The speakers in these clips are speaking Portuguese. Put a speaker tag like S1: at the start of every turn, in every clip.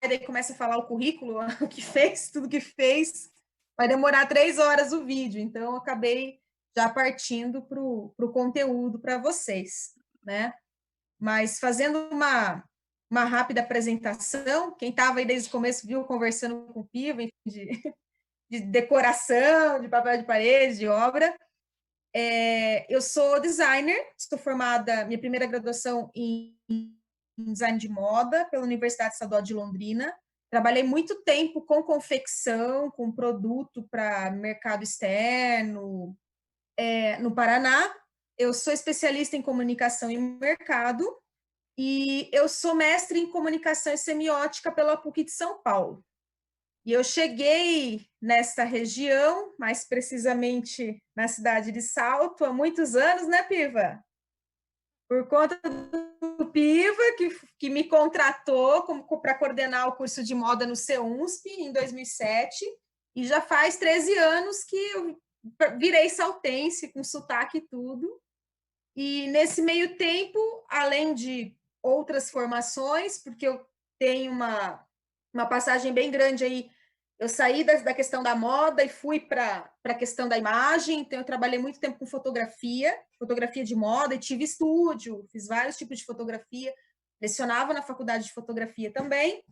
S1: daí começa a falar o currículo, o que fez, tudo que fez, vai demorar 3 horas o vídeo, então eu acabei já partindo para o conteúdo para vocês, né? Mas fazendo uma rápida apresentação, quem estava aí desde o começo viu conversando com o Piva, enfim, de decoração, de papel de parede, de obra. Eu sou designer, estou formada, minha primeira graduação em design de moda pela Universidade Estadual de Londrina. Trabalhei muito tempo com confecção, com produto para mercado externo, no Paraná. Eu sou especialista em comunicação e mercado e eu sou mestre em comunicação e semiótica pela PUC de São Paulo. E eu cheguei nesta região, mais precisamente na cidade de Salto, há muitos anos, né, Piva? Por conta do Piva, que me contratou para coordenar o curso de moda no CEUNSP em 2007, e já faz 13 anos que eu virei saltense, com sotaque e tudo. E nesse meio tempo, além de outras formações, porque eu tenho uma passagem bem grande aí, eu saí da questão da moda e fui para a questão da imagem, então eu trabalhei muito tempo com fotografia de moda, e tive estúdio, fiz vários tipos de fotografia, lecionava na faculdade de fotografia também,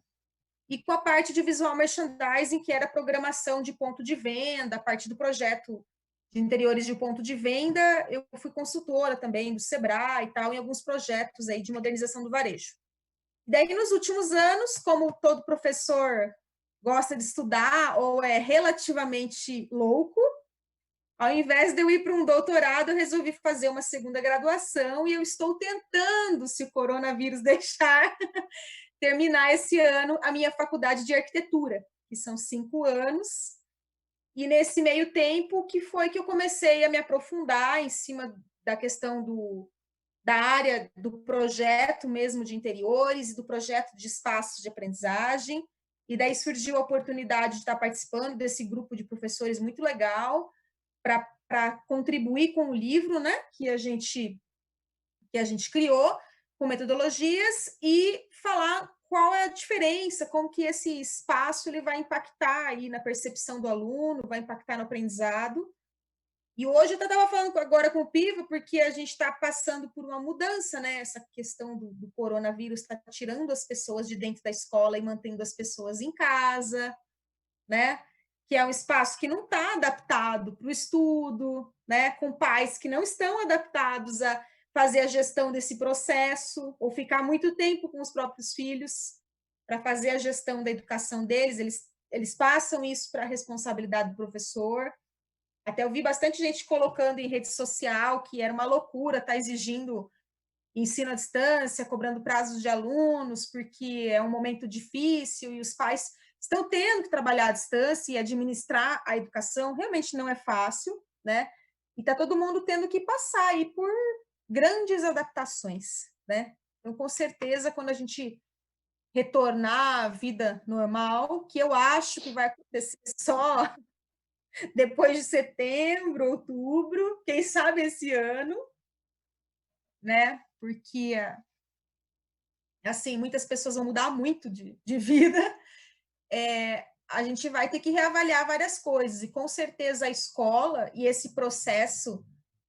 S1: e com a parte de visual merchandising, que era programação de ponto de venda, a parte do projeto de interiores de ponto de venda, eu fui consultora também do Sebrae e tal, em alguns projetos aí de modernização do varejo. Daí, nos últimos anos, como todo professor gosta de estudar ou é relativamente louco, ao invés de eu ir para um doutorado, eu resolvi fazer uma segunda graduação e eu estou tentando, se o coronavírus deixar, terminar esse ano a minha faculdade de arquitetura, que são 5 anos. E nesse meio tempo que foi que eu comecei a me aprofundar em cima da questão da área do projeto mesmo de interiores e do projeto de espaços de aprendizagem. E daí surgiu a oportunidade de estar participando desse grupo de professores muito legal para contribuir com o livro, né, que a gente criou, com metodologias, e falar qual é a diferença, como que esse espaço ele vai impactar aí na percepção do aluno, vai impactar no aprendizado. E hoje eu estava falando agora com o Piva, porque a gente está passando por uma mudança, né? Essa questão do coronavírus está tirando as pessoas de dentro da escola e mantendo as pessoas em casa, né? Que é um espaço que não está adaptado para o estudo, né? Com pais que não estão adaptados a fazer a gestão desse processo, ou ficar muito tempo com os próprios filhos para fazer a gestão da educação deles, eles passam isso para a responsabilidade do professor. Até eu vi bastante gente colocando em rede social que era uma loucura estar exigindo ensino à distância, cobrando prazos de alunos, porque é um momento difícil e os pais estão tendo que trabalhar à distância e administrar a educação. Realmente não é fácil, né? E está todo mundo tendo que passar aí por grandes adaptações, né? Então, com certeza, quando a gente retornar à vida normal, que eu acho que vai acontecer só depois de setembro, outubro, quem sabe esse ano, né? Porque, assim, muitas pessoas vão mudar muito de vida, a gente vai ter que reavaliar várias coisas, e com certeza a escola e esse processo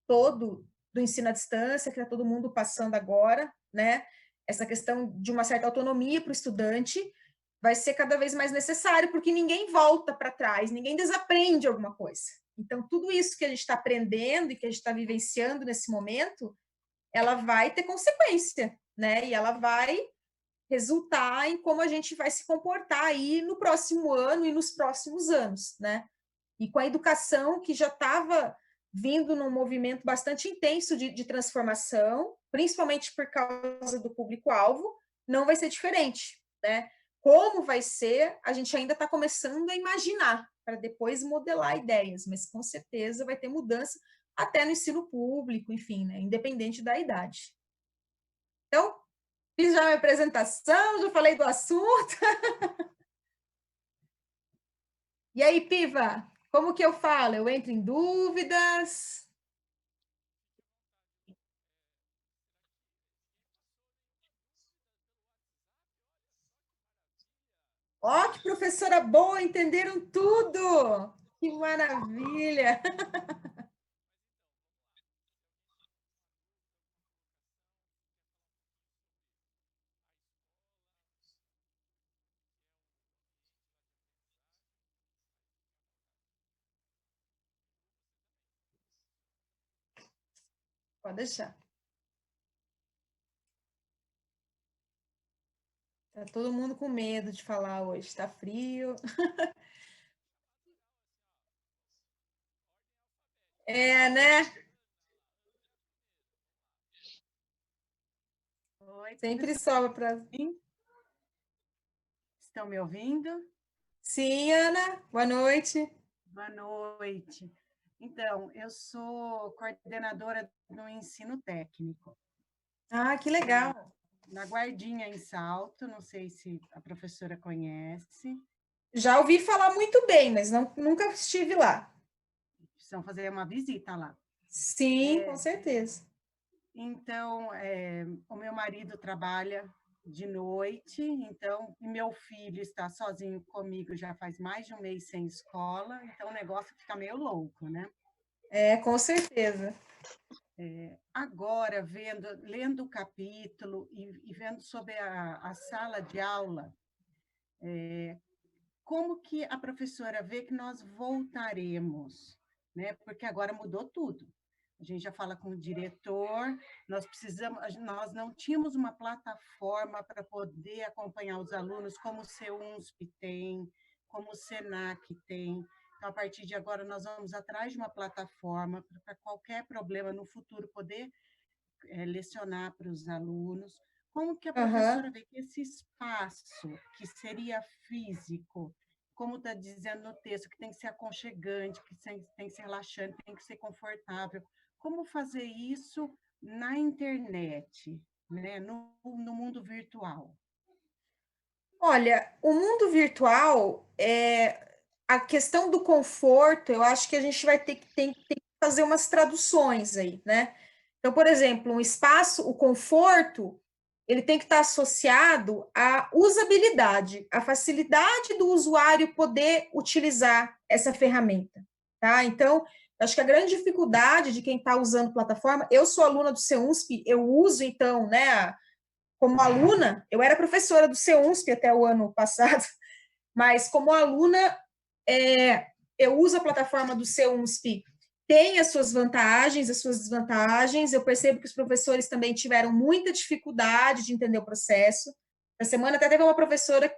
S1: todo do ensino à distância, que está todo mundo passando agora, né? Essa questão de uma certa autonomia para o estudante vai ser cada vez mais necessário, porque ninguém volta para trás, ninguém desaprende alguma coisa. Então, tudo isso que a gente está aprendendo e que a gente está vivenciando nesse momento, ela vai ter consequência, né? E ela vai resultar em como a gente vai se comportar aí no próximo ano e nos próximos anos, né? E com a educação que já estava vindo num movimento bastante intenso de transformação, principalmente por causa do público-alvo, não vai ser diferente, né? Como vai ser, a gente ainda está começando a imaginar, para depois modelar ideias, mas com certeza vai ter mudança até no ensino público, enfim, né? Independente da idade. Então, fiz já a minha apresentação, já falei do assunto. E aí, Piva, como que eu falo? Eu entro em dúvidas? professora boa, entenderam tudo! Que maravilha! Pode deixar. Tá todo mundo com medo de falar hoje, tá frio. É, né?
S2: Oi,
S1: Sempre
S2: professor.
S1: sobra para.
S2: Estão me ouvindo?
S1: Sim, Ana, boa noite.
S2: Boa noite. Então, eu sou coordenadora no ensino técnico,
S1: Ah, que legal.
S2: na Guardinha, em Salto, não sei se a professora conhece.
S1: Já ouvi falar muito bem, mas nunca estive lá.
S2: Precisam fazer uma visita lá.
S1: Sim, com certeza.
S2: Então, o meu marido trabalha de noite, então, e meu filho está sozinho comigo já faz mais de um mês sem escola, então o negócio fica meio louco, né?
S1: É, com certeza.
S2: Agora, lendo o capítulo e vendo sobre a sala de aula, como que a professora vê que nós voltaremos, né? Porque agora mudou tudo. A gente já fala com o diretor, nós não tínhamos uma plataforma para poder acompanhar os alunos, como o CEUNSP tem, como o SENAC tem. Então, a partir de agora, nós vamos atrás de uma plataforma para qualquer problema no futuro poder lecionar para os alunos. Como que a
S1: Aham.
S2: professora vê que esse espaço, que seria físico, como está dizendo no texto, que tem que ser aconchegante, que tem que ser relaxante, tem que ser confortável, como fazer isso na internet, né? No mundo virtual?
S1: Olha, o mundo virtual, a questão do conforto, eu acho que a gente vai tem que fazer umas traduções aí, né? Então, por exemplo, um espaço, o conforto, ele tem que estar associado à usabilidade, à facilidade do usuário poder utilizar essa ferramenta, tá? Então, acho que a grande dificuldade de quem está usando plataforma, eu sou aluna do CEUNSP, eu uso, então, né, como aluna, eu era professora do CEUNSP até o ano passado, mas como aluna, eu uso a plataforma do CEUNSP, tem as suas vantagens, as suas desvantagens, eu percebo que os professores também tiveram muita dificuldade de entender o processo. Na semana até teve uma professora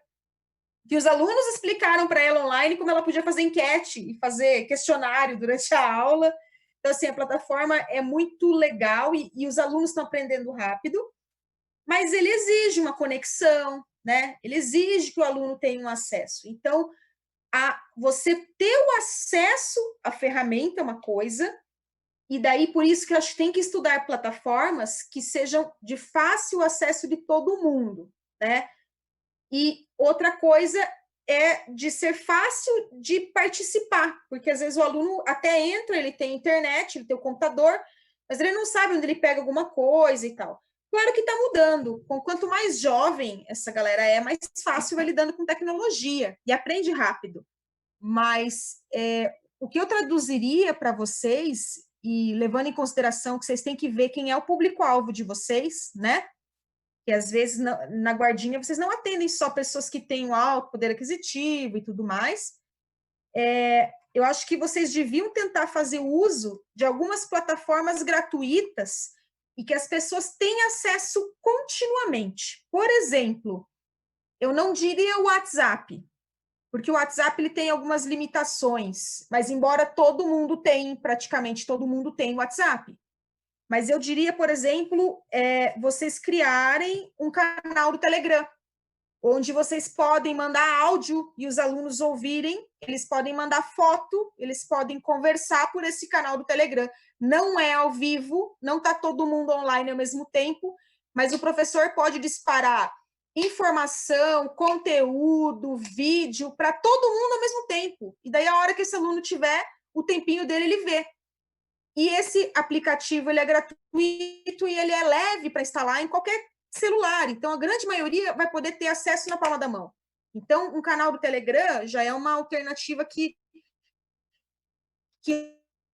S1: que os alunos explicaram para ela online como ela podia fazer enquete e fazer questionário durante a aula. Então, assim, a plataforma é muito legal e os alunos estão aprendendo rápido, mas ele exige uma conexão, né? Ele exige que o aluno tenha um acesso. Então, você ter o acesso à ferramenta é uma coisa, e daí por isso que eu acho que tem que estudar plataformas que sejam de fácil acesso de todo mundo, né? E outra coisa é de ser fácil de participar, porque às vezes o aluno até entra, ele tem internet, ele tem o computador, mas ele não sabe onde ele pega alguma coisa e tal. Claro que está mudando. Quanto mais jovem essa galera mais fácil vai lidando com tecnologia e aprende rápido. Mas o que eu traduziria para vocês, e levando em consideração que vocês têm que ver quem é o público-alvo de vocês, né? Que às vezes na guardinha vocês não atendem só pessoas que têm um alto poder aquisitivo e tudo mais. Eu acho que vocês deviam tentar fazer uso de algumas plataformas gratuitas e que as pessoas tenham acesso continuamente. Por exemplo, eu não diria o WhatsApp, porque o WhatsApp ele tem algumas limitações, mas embora todo mundo tenha, praticamente todo mundo tem WhatsApp. Mas eu diria, por exemplo, vocês criarem um canal do Telegram, onde vocês podem mandar áudio e os alunos ouvirem, eles podem mandar foto, eles podem conversar por esse canal do Telegram. Não é ao vivo, não está todo mundo online ao mesmo tempo, mas o professor pode disparar informação, conteúdo, vídeo para todo mundo ao mesmo tempo. E daí, a hora que esse aluno tiver o tempinho dele, ele vê. E esse aplicativo ele é gratuito e ele é leve para instalar em qualquer celular. Então, a grande maioria vai poder ter acesso na palma da mão. Então, um canal do Telegram já é uma alternativa que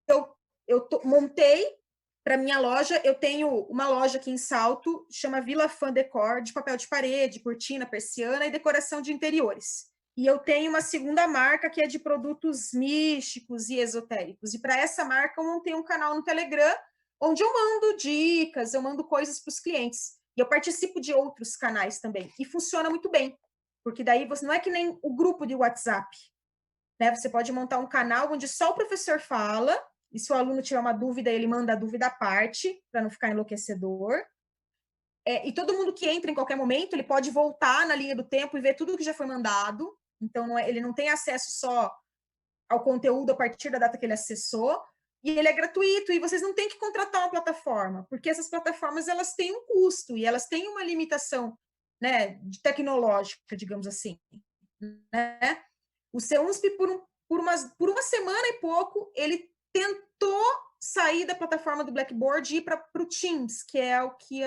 S1: eu montei para minha loja. Eu tenho uma loja aqui em Salto, chama Vila Fan Decor, de papel de parede, cortina, persiana e decoração de interiores. E eu tenho uma segunda marca que é de produtos místicos e esotéricos. E para essa marca eu montei um canal no Telegram, onde eu mando dicas, eu mando coisas para os clientes. E eu participo de outros canais também. E funciona muito bem, porque daí você não é que nem o grupo de WhatsApp, né? Você pode montar um canal onde só o professor fala, e se o aluno tiver uma dúvida, ele manda a dúvida à parte, para não ficar enlouquecedor. E todo mundo que entra em qualquer momento, ele pode voltar na linha do tempo e ver tudo que já foi mandado. Então, ele não tem acesso só ao conteúdo a partir da data que ele acessou, e ele é gratuito, e vocês não têm que contratar uma plataforma, porque essas plataformas, elas têm um custo, e elas têm uma limitação, né, tecnológica, digamos assim, né? O CEUNSP, por uma semana e pouco, ele tentou sair da plataforma do Blackboard e ir para o Teams, que é o que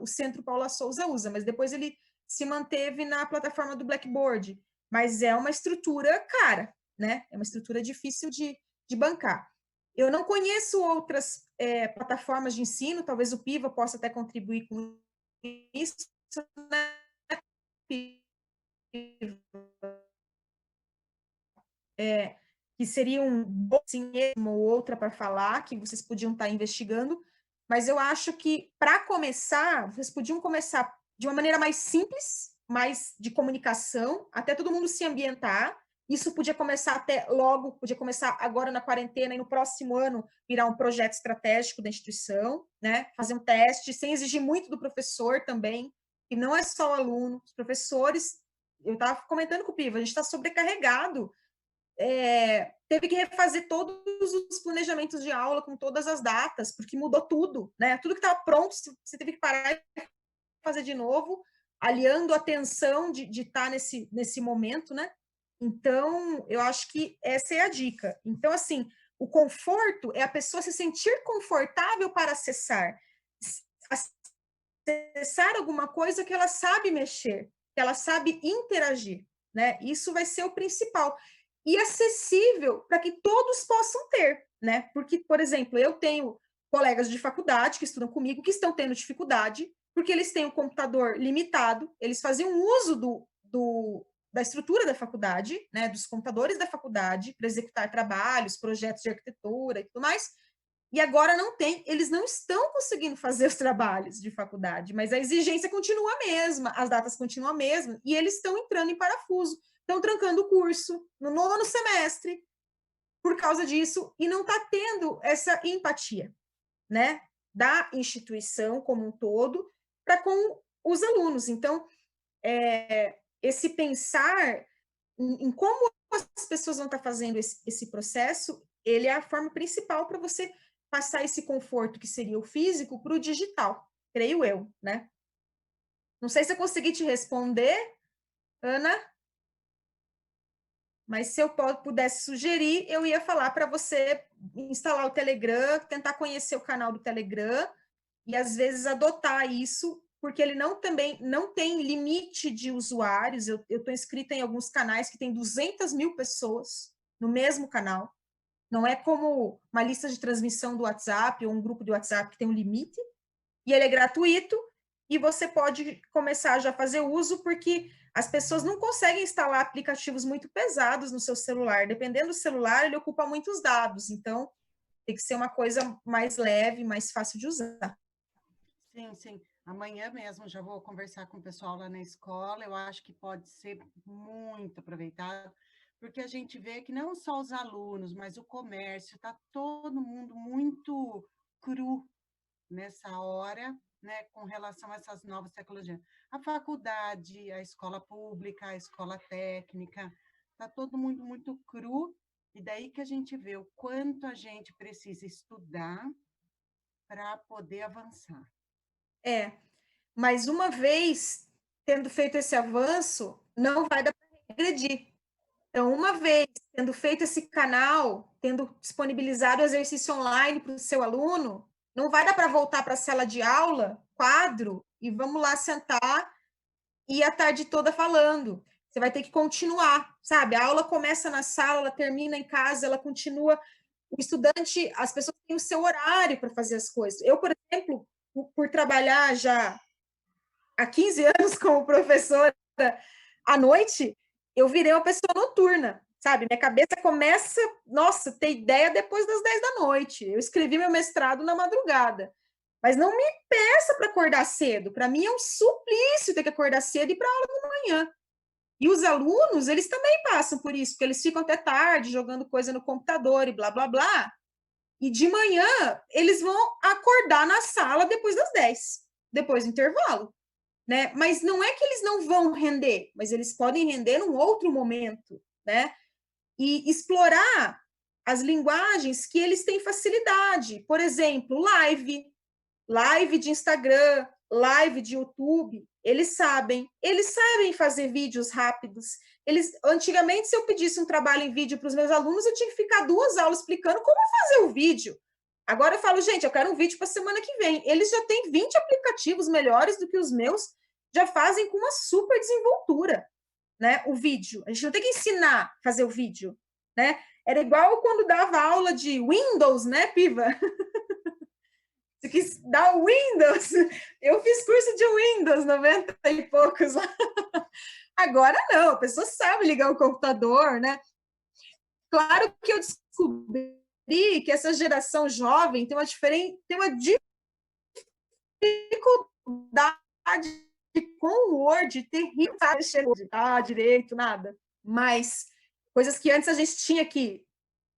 S1: o Centro Paula Souza usa, mas depois ele se manteve na plataforma do Blackboard. Mas é uma estrutura cara, né? É uma estrutura difícil de bancar. Eu não conheço outras plataformas de ensino, talvez o Piva possa até contribuir com isso, né? Que seria um assim mesmo ou outra para falar, que vocês podiam estar investigando, mas eu acho que, para começar, vocês podiam começar de uma maneira mais simples, mais de comunicação, até todo mundo se ambientar. Isso podia começar até logo, podia começar agora na quarentena e no próximo ano virar um projeto estratégico da instituição, né? Fazer um teste, sem exigir muito do professor também, que não é só o aluno, os professores. Eu estava comentando com o Piva, a gente está sobrecarregado, teve que refazer todos os planejamentos de aula com todas as datas, porque mudou tudo, né? Tudo que estava pronto, você teve que parar e fazer de novo, aliando a tensão de estar nesse momento, né? Então, eu acho que essa é a dica. Então, assim, o conforto é a pessoa se sentir confortável para acessar alguma coisa que ela sabe mexer, que ela sabe interagir, né? Isso vai ser o principal. E acessível para que todos possam ter, né? Porque, por exemplo, eu tenho colegas de faculdade que estudam comigo que estão tendo dificuldade porque eles têm um computador limitado, eles faziam uso da estrutura da faculdade, né, dos computadores da faculdade para executar trabalhos, projetos de arquitetura e tudo mais, e agora não tem, eles não estão conseguindo fazer os trabalhos de faculdade, mas a exigência continua a mesma, as datas continuam a mesma, e eles estão entrando em parafuso, estão trancando o curso no 9º semestre por causa disso, e não está tendo essa empatia, né, da instituição como um todo para com os alunos. Então, esse pensar em como as pessoas vão estar fazendo esse processo, ele é a forma principal para você passar esse conforto, que seria o físico, para o digital, creio eu, né? Não sei se eu consegui te responder, Ana, mas se eu pudesse sugerir, eu ia falar para você instalar o Telegram, tentar conhecer o canal do Telegram e, às vezes, adotar isso, porque ele também não tem limite de usuários. Eu estou inscrita em alguns canais que tem 200 mil pessoas no mesmo canal. Não é como uma lista de transmissão do WhatsApp ou um grupo de WhatsApp que tem um limite, e ele é gratuito, e você pode começar já a fazer uso, porque as pessoas não conseguem instalar aplicativos muito pesados no seu celular. Dependendo do celular, ele ocupa muitos dados, então tem que ser uma coisa mais leve, mais fácil de usar.
S2: Sim, sim. Amanhã mesmo já vou conversar com o pessoal lá na escola. Eu acho que pode ser muito aproveitado, porque a gente vê que não só os alunos, mas o comércio, está todo mundo muito cru nessa hora, né, com relação a essas novas tecnologias. A faculdade, a escola pública, a escola técnica, está todo mundo muito cru, e daí que a gente vê o quanto a gente precisa estudar para poder avançar.
S1: Mas uma vez tendo feito esse avanço, não vai dar para regredir. Então, uma vez tendo feito esse canal, tendo disponibilizado o exercício online para o seu aluno, não vai dar para voltar para a sala de aula, quadro, e vamos lá sentar e a tarde toda falando. você vai ter que continuar, sabe? A aula começa na sala, ela termina em casa, ela continua. O estudante, as pessoas têm o seu horário para fazer as coisas. Eu, por exemplo, por trabalhar já há 15 anos como professora à noite, eu virei uma pessoa noturna, sabe? Minha cabeça começa, nossa, ter ideia depois das 10 da noite. Eu escrevi meu mestrado na madrugada. Mas não me peça para acordar cedo. Para mim é um suplício ter que acordar cedo e ir para aula de manhã. E os alunos, eles também passam por isso, porque eles ficam até tarde jogando coisa no computador e blá, blá, blá. E de manhã, eles vão acordar na sala depois das 10, depois do intervalo. Né? Mas não é que eles não vão render, mas eles podem render num outro momento, né? E explorar as linguagens que eles têm facilidade. Por exemplo, live de Instagram, live de YouTube, eles sabem fazer vídeos rápidos. Antigamente, se eu pedisse um trabalho em vídeo para os meus alunos, eu tinha que ficar 2 aulas explicando como fazer o vídeo. Agora eu falo, gente, eu quero um vídeo para a semana que vem. Eles já têm 20 aplicativos melhores do que os meus, já fazem com uma super desenvoltura, né? O vídeo. A gente não tem que ensinar a fazer o vídeo, né? Era igual quando dava aula de Windows, né, Piva? Você quis dar o Windows. Eu fiz curso de Windows, 90 e poucos lá. Agora não, a pessoa sabe ligar o computador, né? Claro que eu descobri que essa geração jovem tem uma dificuldade com o Word terrível, direito, nada. Mas coisas que antes a gente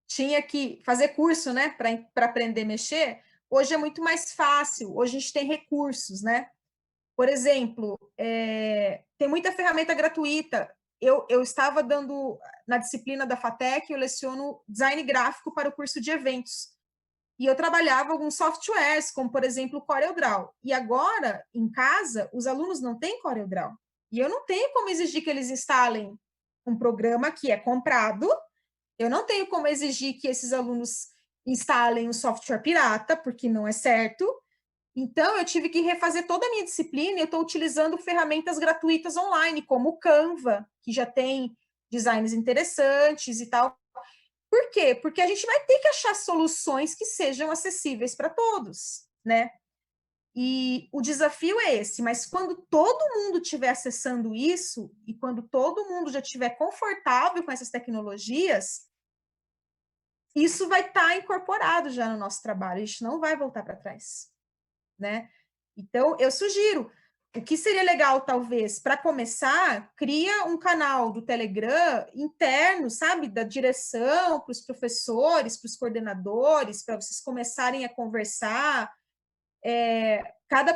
S1: tinha que fazer curso, né, para aprender a mexer, hoje é muito mais fácil, hoje a gente tem recursos, né? Por exemplo, tem muita ferramenta gratuita. Eu estava dando, na disciplina da FATEC, eu leciono design gráfico para o curso de eventos. E eu trabalhava alguns softwares, como, por exemplo, o CorelDRAW. E agora, em casa, os alunos não têm CorelDRAW. E eu não tenho como exigir que eles instalem um programa que é comprado. Eu não tenho como exigir que esses alunos instalem um software pirata, porque não é certo. Então, eu tive que refazer toda a minha disciplina e eu estou utilizando ferramentas gratuitas online, como o Canva, que já tem designs interessantes e tal. Por quê? Porque a gente vai ter que achar soluções que sejam acessíveis para todos, né? E o desafio é esse, mas quando todo mundo estiver acessando isso e quando todo mundo já estiver confortável com essas tecnologias, isso vai estar incorporado já no nosso trabalho, a gente não vai voltar para trás, né? Então, eu sugiro, o que seria legal, talvez, para começar, cria um canal do Telegram interno, sabe, da direção, para os professores, para os coordenadores, para vocês começarem a conversar. Cada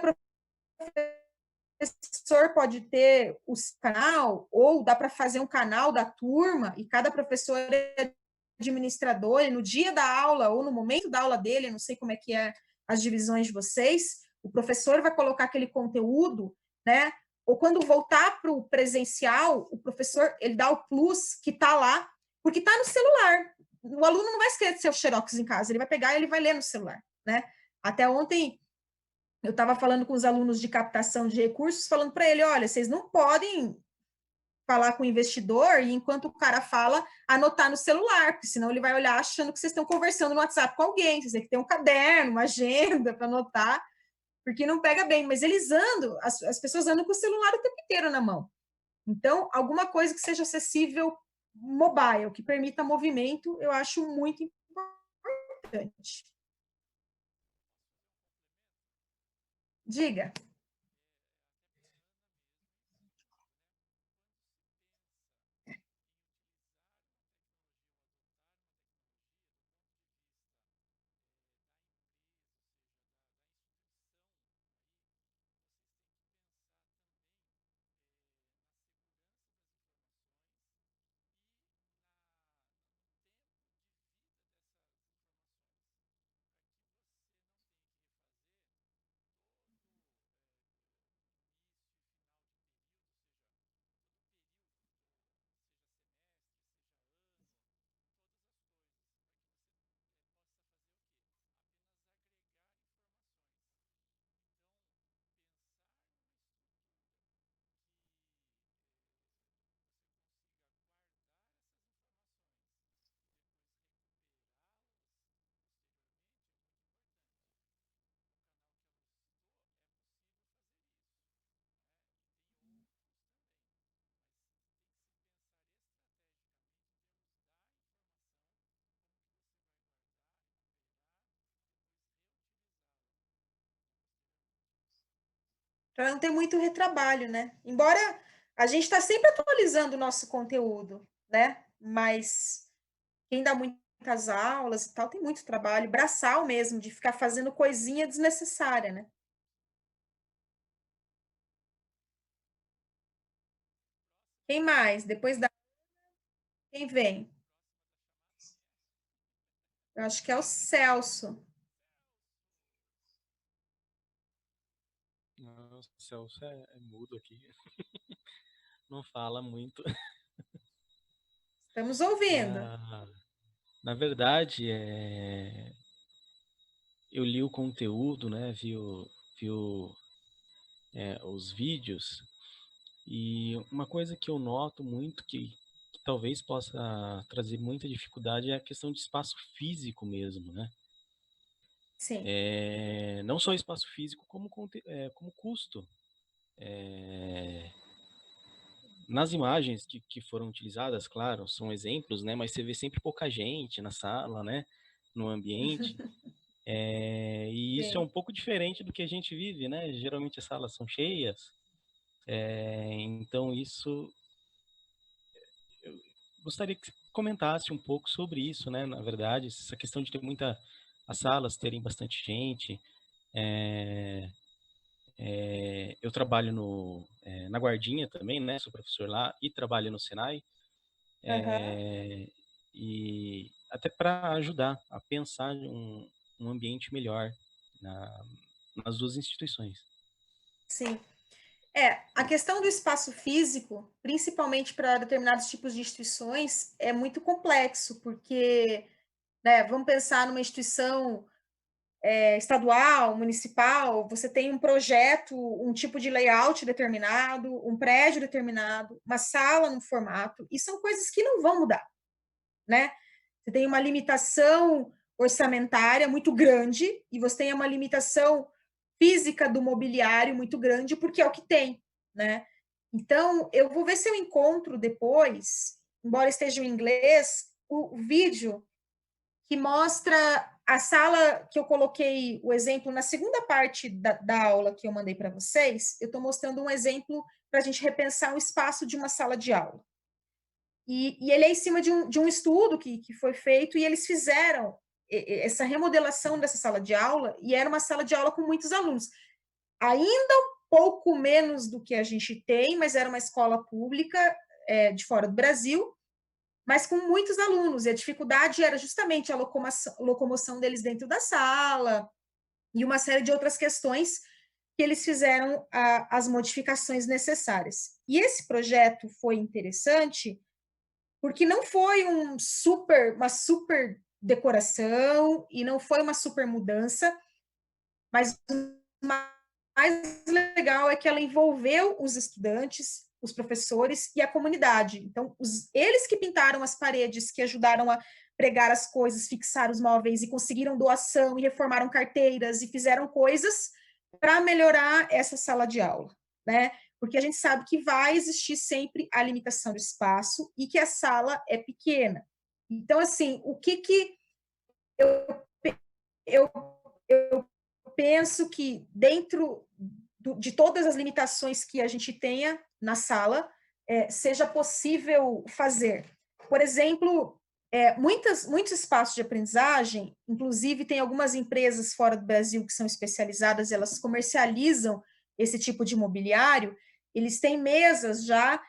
S1: professor pode ter o seu canal, ou dá para fazer um canal da turma, e cada professor é administrador, e no dia da aula, ou no momento da aula dele, não sei como é que é as divisões de vocês, o professor vai colocar aquele conteúdo, né? Ou quando voltar para o presencial, o professor ele dá o plus que está lá, porque está no celular. O aluno não vai escrever seu xerox em casa, ele vai pegar e ele vai ler no celular, né? Até ontem eu estava falando com os alunos de captação de recursos, falando para ele, olha, vocês não podem falar com o investidor e enquanto o cara fala, anotar no celular, porque senão ele vai olhar achando que vocês estão conversando no WhatsApp com alguém, vocês têm que ter um caderno, uma agenda para anotar, porque não pega bem, mas eles andam, as pessoas andam com o celular o tempo inteiro na mão. Então, alguma coisa que seja acessível mobile, que permita movimento, eu acho muito importante. Diga. para não ter muito retrabalho, né? Embora a gente está sempre atualizando o nosso conteúdo, né? Mas quem dá muitas aulas e tal tem muito trabalho, braçal mesmo, de ficar fazendo coisinha desnecessária, né? Quem mais? Depois da quem vem? Eu acho que é o Celso.
S3: Nossa, o Celso é mudo aqui. Não fala muito.
S1: Estamos ouvindo.
S3: Na, na verdade, eu li o conteúdo, né? Vi os vídeos. E uma coisa que eu noto muito que talvez possa trazer muita dificuldade é a questão de espaço físico mesmo, né?
S1: Sim.
S3: Não só espaço físico, como custo. É, nas imagens que foram utilizadas, claro, são exemplos, né? Mas você vê sempre pouca gente na sala, né? No ambiente. E isso é
S1: Sim.
S3: um pouco diferente do que a gente vive, né? Geralmente as salas são cheias. Então isso eu gostaria que você comentasse um pouco sobre isso, né? Na verdade, essa questão de ter as salas terem bastante gente. É, eu trabalho na Guardinha também, né? Sou professor lá e trabalho no Senai.
S1: Aham.
S3: E até para ajudar a pensar um ambiente melhor nas duas instituições.
S1: Sim. A questão do espaço físico, principalmente para determinados tipos de instituições, é muito complexo, porque, né, vamos pensar numa instituição estadual, municipal, você tem um projeto, um tipo de layout determinado, um prédio determinado, uma sala no formato, e são coisas que não vão mudar, né? Você tem uma limitação orçamentária muito grande e você tem uma limitação física do mobiliário muito grande, porque é o que tem, né? Então, eu vou ver se eu encontro depois, embora esteja em inglês, o vídeo que mostra a sala que eu coloquei o exemplo na segunda parte da aula que eu mandei para vocês. Eu estou mostrando um exemplo para a gente repensar o espaço de uma sala de aula. E ele é em cima de um estudo que foi feito e eles fizeram essa remodelação dessa sala de aula e era uma sala de aula com muitos alunos. Ainda um pouco menos do que a gente tem, mas era uma escola pública de fora do Brasil, mas com muitos alunos. E a dificuldade era justamente a locomoção deles dentro da sala e uma série de outras questões que eles fizeram as modificações necessárias. E esse projeto foi interessante porque não foi uma super decoração e não foi uma super mudança, mas o mais legal é que ela envolveu os estudantes, os professores e a comunidade. Então, eles que pintaram as paredes, que ajudaram a pregar as coisas, fixar os móveis e conseguiram doação e reformaram carteiras e fizeram coisas para melhorar essa sala de aula, né? Porque a gente sabe que vai existir sempre a limitação do espaço e que a sala é pequena. Então, assim, o que eu, eu penso que dentro de todas as limitações que a gente tenha na sala, seja possível fazer. Por exemplo, muitos espaços de aprendizagem, inclusive tem algumas empresas fora do Brasil que são especializadas, elas comercializam esse tipo de mobiliário, eles têm mesas já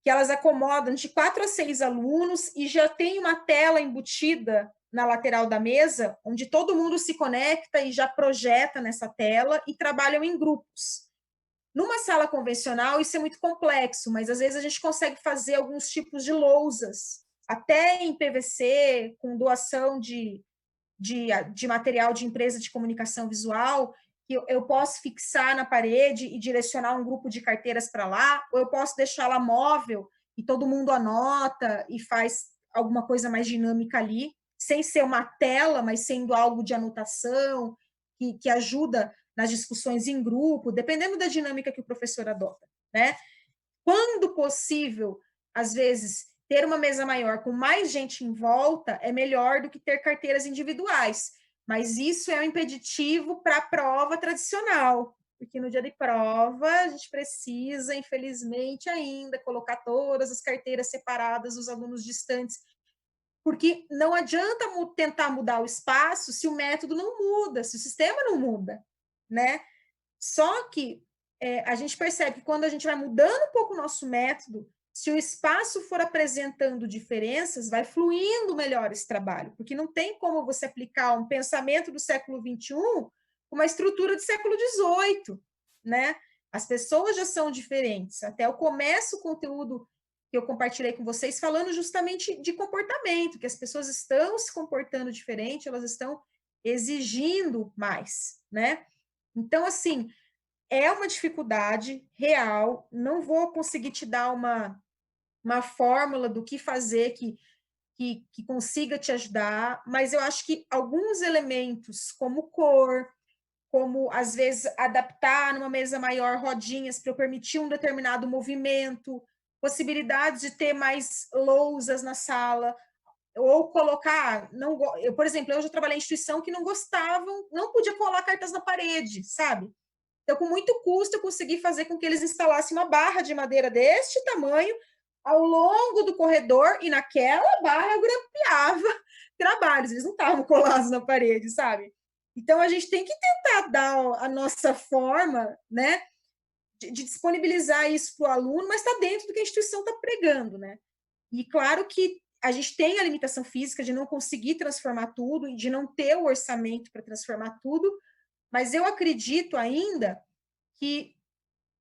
S1: que elas acomodam de 4 a 6 alunos e já tem uma tela embutida na lateral da mesa, onde todo mundo se conecta e já projeta nessa tela e trabalham em grupos. Numa sala convencional, isso é muito complexo, mas às vezes a gente consegue fazer alguns tipos de lousas, até em PVC, com doação de material de empresa de comunicação visual, que eu posso fixar na parede e direcionar um grupo de carteiras para lá, ou eu posso deixá-la móvel e todo mundo anota e faz alguma coisa mais dinâmica ali, sem ser uma tela, mas sendo algo de anotação, que ajuda nas discussões em grupo, dependendo da dinâmica que o professor adota, né? Quando possível, às vezes, ter uma mesa maior com mais gente em volta é melhor do que ter carteiras individuais, mas isso é um impeditivo para a prova tradicional, porque no dia de prova a gente precisa, infelizmente, ainda colocar todas as carteiras separadas dos alunos distantes, porque não adianta tentar mudar o espaço se o método não muda, se o sistema não muda, né? Só que a gente percebe que quando a gente vai mudando um pouco o nosso método, se o espaço for apresentando diferenças, vai fluindo melhor esse trabalho, porque não tem como você aplicar um pensamento do século XXI com uma estrutura do século XVIII, né? As pessoas já são diferentes. Até eu começo o conteúdo que eu compartilhei com vocês falando justamente de comportamento, que as pessoas estão se comportando diferente, elas estão exigindo mais, né? Então, assim, é uma dificuldade real, não vou conseguir te dar uma fórmula do que fazer que consiga te ajudar, mas eu acho que alguns elementos, como cor, como às vezes adaptar numa mesa maior rodinhas para eu permitir um determinado movimento, possibilidades de ter mais lousas na sala, ou colocar, não, eu, por exemplo, eu já trabalhei em instituição que não gostavam, não podia colar cartas na parede, sabe? Então, com muito custo, eu consegui fazer com que eles instalassem uma barra de madeira deste tamanho ao longo do corredor, e naquela barra eu grampeava trabalhos, eles não estavam colados na parede, sabe? Então, a gente tem que tentar dar a nossa forma, né, de disponibilizar isso para o aluno, mas está dentro do que a instituição está pregando, né? E claro que a gente tem a limitação física de não conseguir transformar tudo, de não ter o orçamento para transformar tudo, mas eu acredito ainda que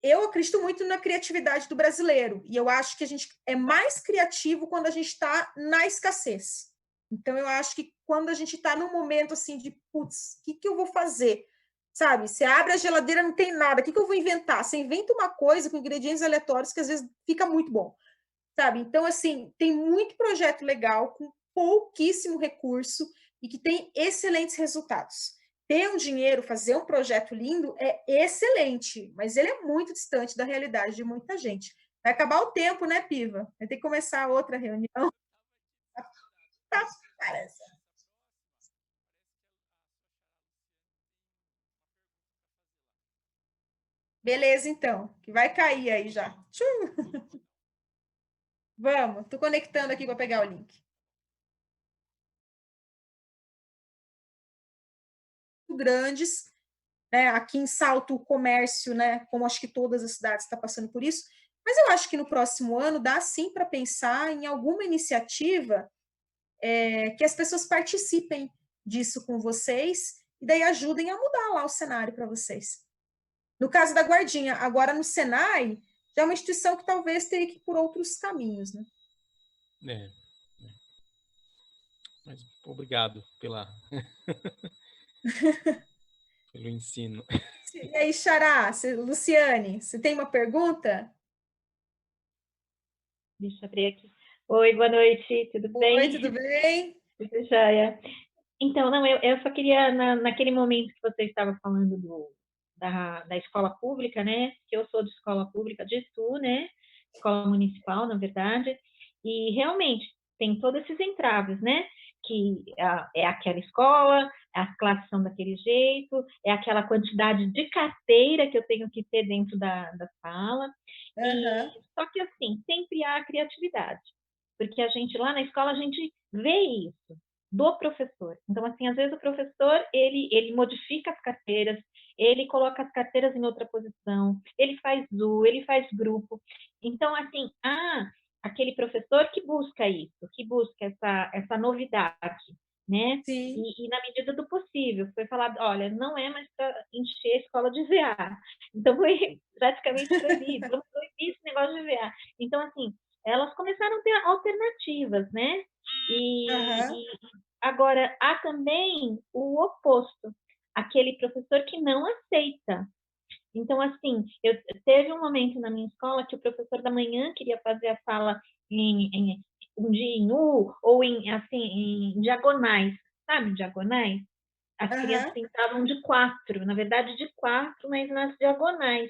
S1: eu acredito muito na criatividade do brasileiro, e eu acho que a gente é mais criativo quando a gente está na escassez. Então, eu acho que quando a gente está num momento assim de, putz, o que eu vou fazer? Sabe, você abre a geladeira, não tem nada, o que eu vou inventar? Você inventa uma coisa com ingredientes aleatórios que às vezes fica muito bom, sabe? Então, assim, tem muito projeto legal com pouquíssimo recurso e que tem excelentes resultados. Ter um dinheiro, fazer um projeto lindo é excelente, mas ele é muito distante da realidade de muita gente. Vai acabar o tempo, né, Piva? Vai ter que começar outra reunião. Parece. Beleza, então, que vai cair aí já. Vamos, tô conectando aqui para pegar o link. Grandes, né? Aqui em Salto, o comércio, né? Como acho que todas as cidades estão passando por isso, mas eu acho que no próximo ano dá sim para pensar em alguma iniciativa que as pessoas participem disso com vocês e daí ajudem a mudar lá o cenário para vocês. No caso da Guardinha, agora no Senai, já é uma instituição que talvez teria que ir por outros caminhos, né?
S3: Mas obrigado pelo ensino.
S1: E aí, Xará, Luciane, você tem uma pergunta?
S4: Deixa eu abrir aqui. Oi, boa noite, tudo bem?
S1: Oi, tudo bem?
S4: Tudo jóia. Então, não, eu só queria, naquele momento que você estava falando da escola pública, né? Que eu sou de escola pública de Itu, né? Escola municipal, na verdade. E realmente tem todos esses entraves, né? Que é aquela escola, as classes são daquele jeito, é aquela quantidade de carteira que eu tenho que ter dentro da sala.
S1: Uhum.
S4: Só que, assim, sempre há criatividade. Porque a gente, lá na escola, a gente vê isso do professor. Então, assim, às vezes o professor, ele modifica as carteiras, ele coloca as carteiras em outra posição, ele faz zoo, ele faz grupo. Então, assim, aquele professor que busca isso, que busca essa novidade, né?
S1: Sim.
S4: E na medida do possível, foi falado, olha, não é mais para encher a escola de VA. Então, foi praticamente proibido, vamos proibir esse negócio de VA. Então, assim, elas começaram a ter alternativas, né? E agora, há também o oposto, aquele professor que não aceita. Então, assim, teve um momento na minha escola que o professor da manhã queria fazer a sala um dia em U ou em diagonais, sabe, diagonais? As crianças entravam de 4, na verdade de 4, mas nas diagonais.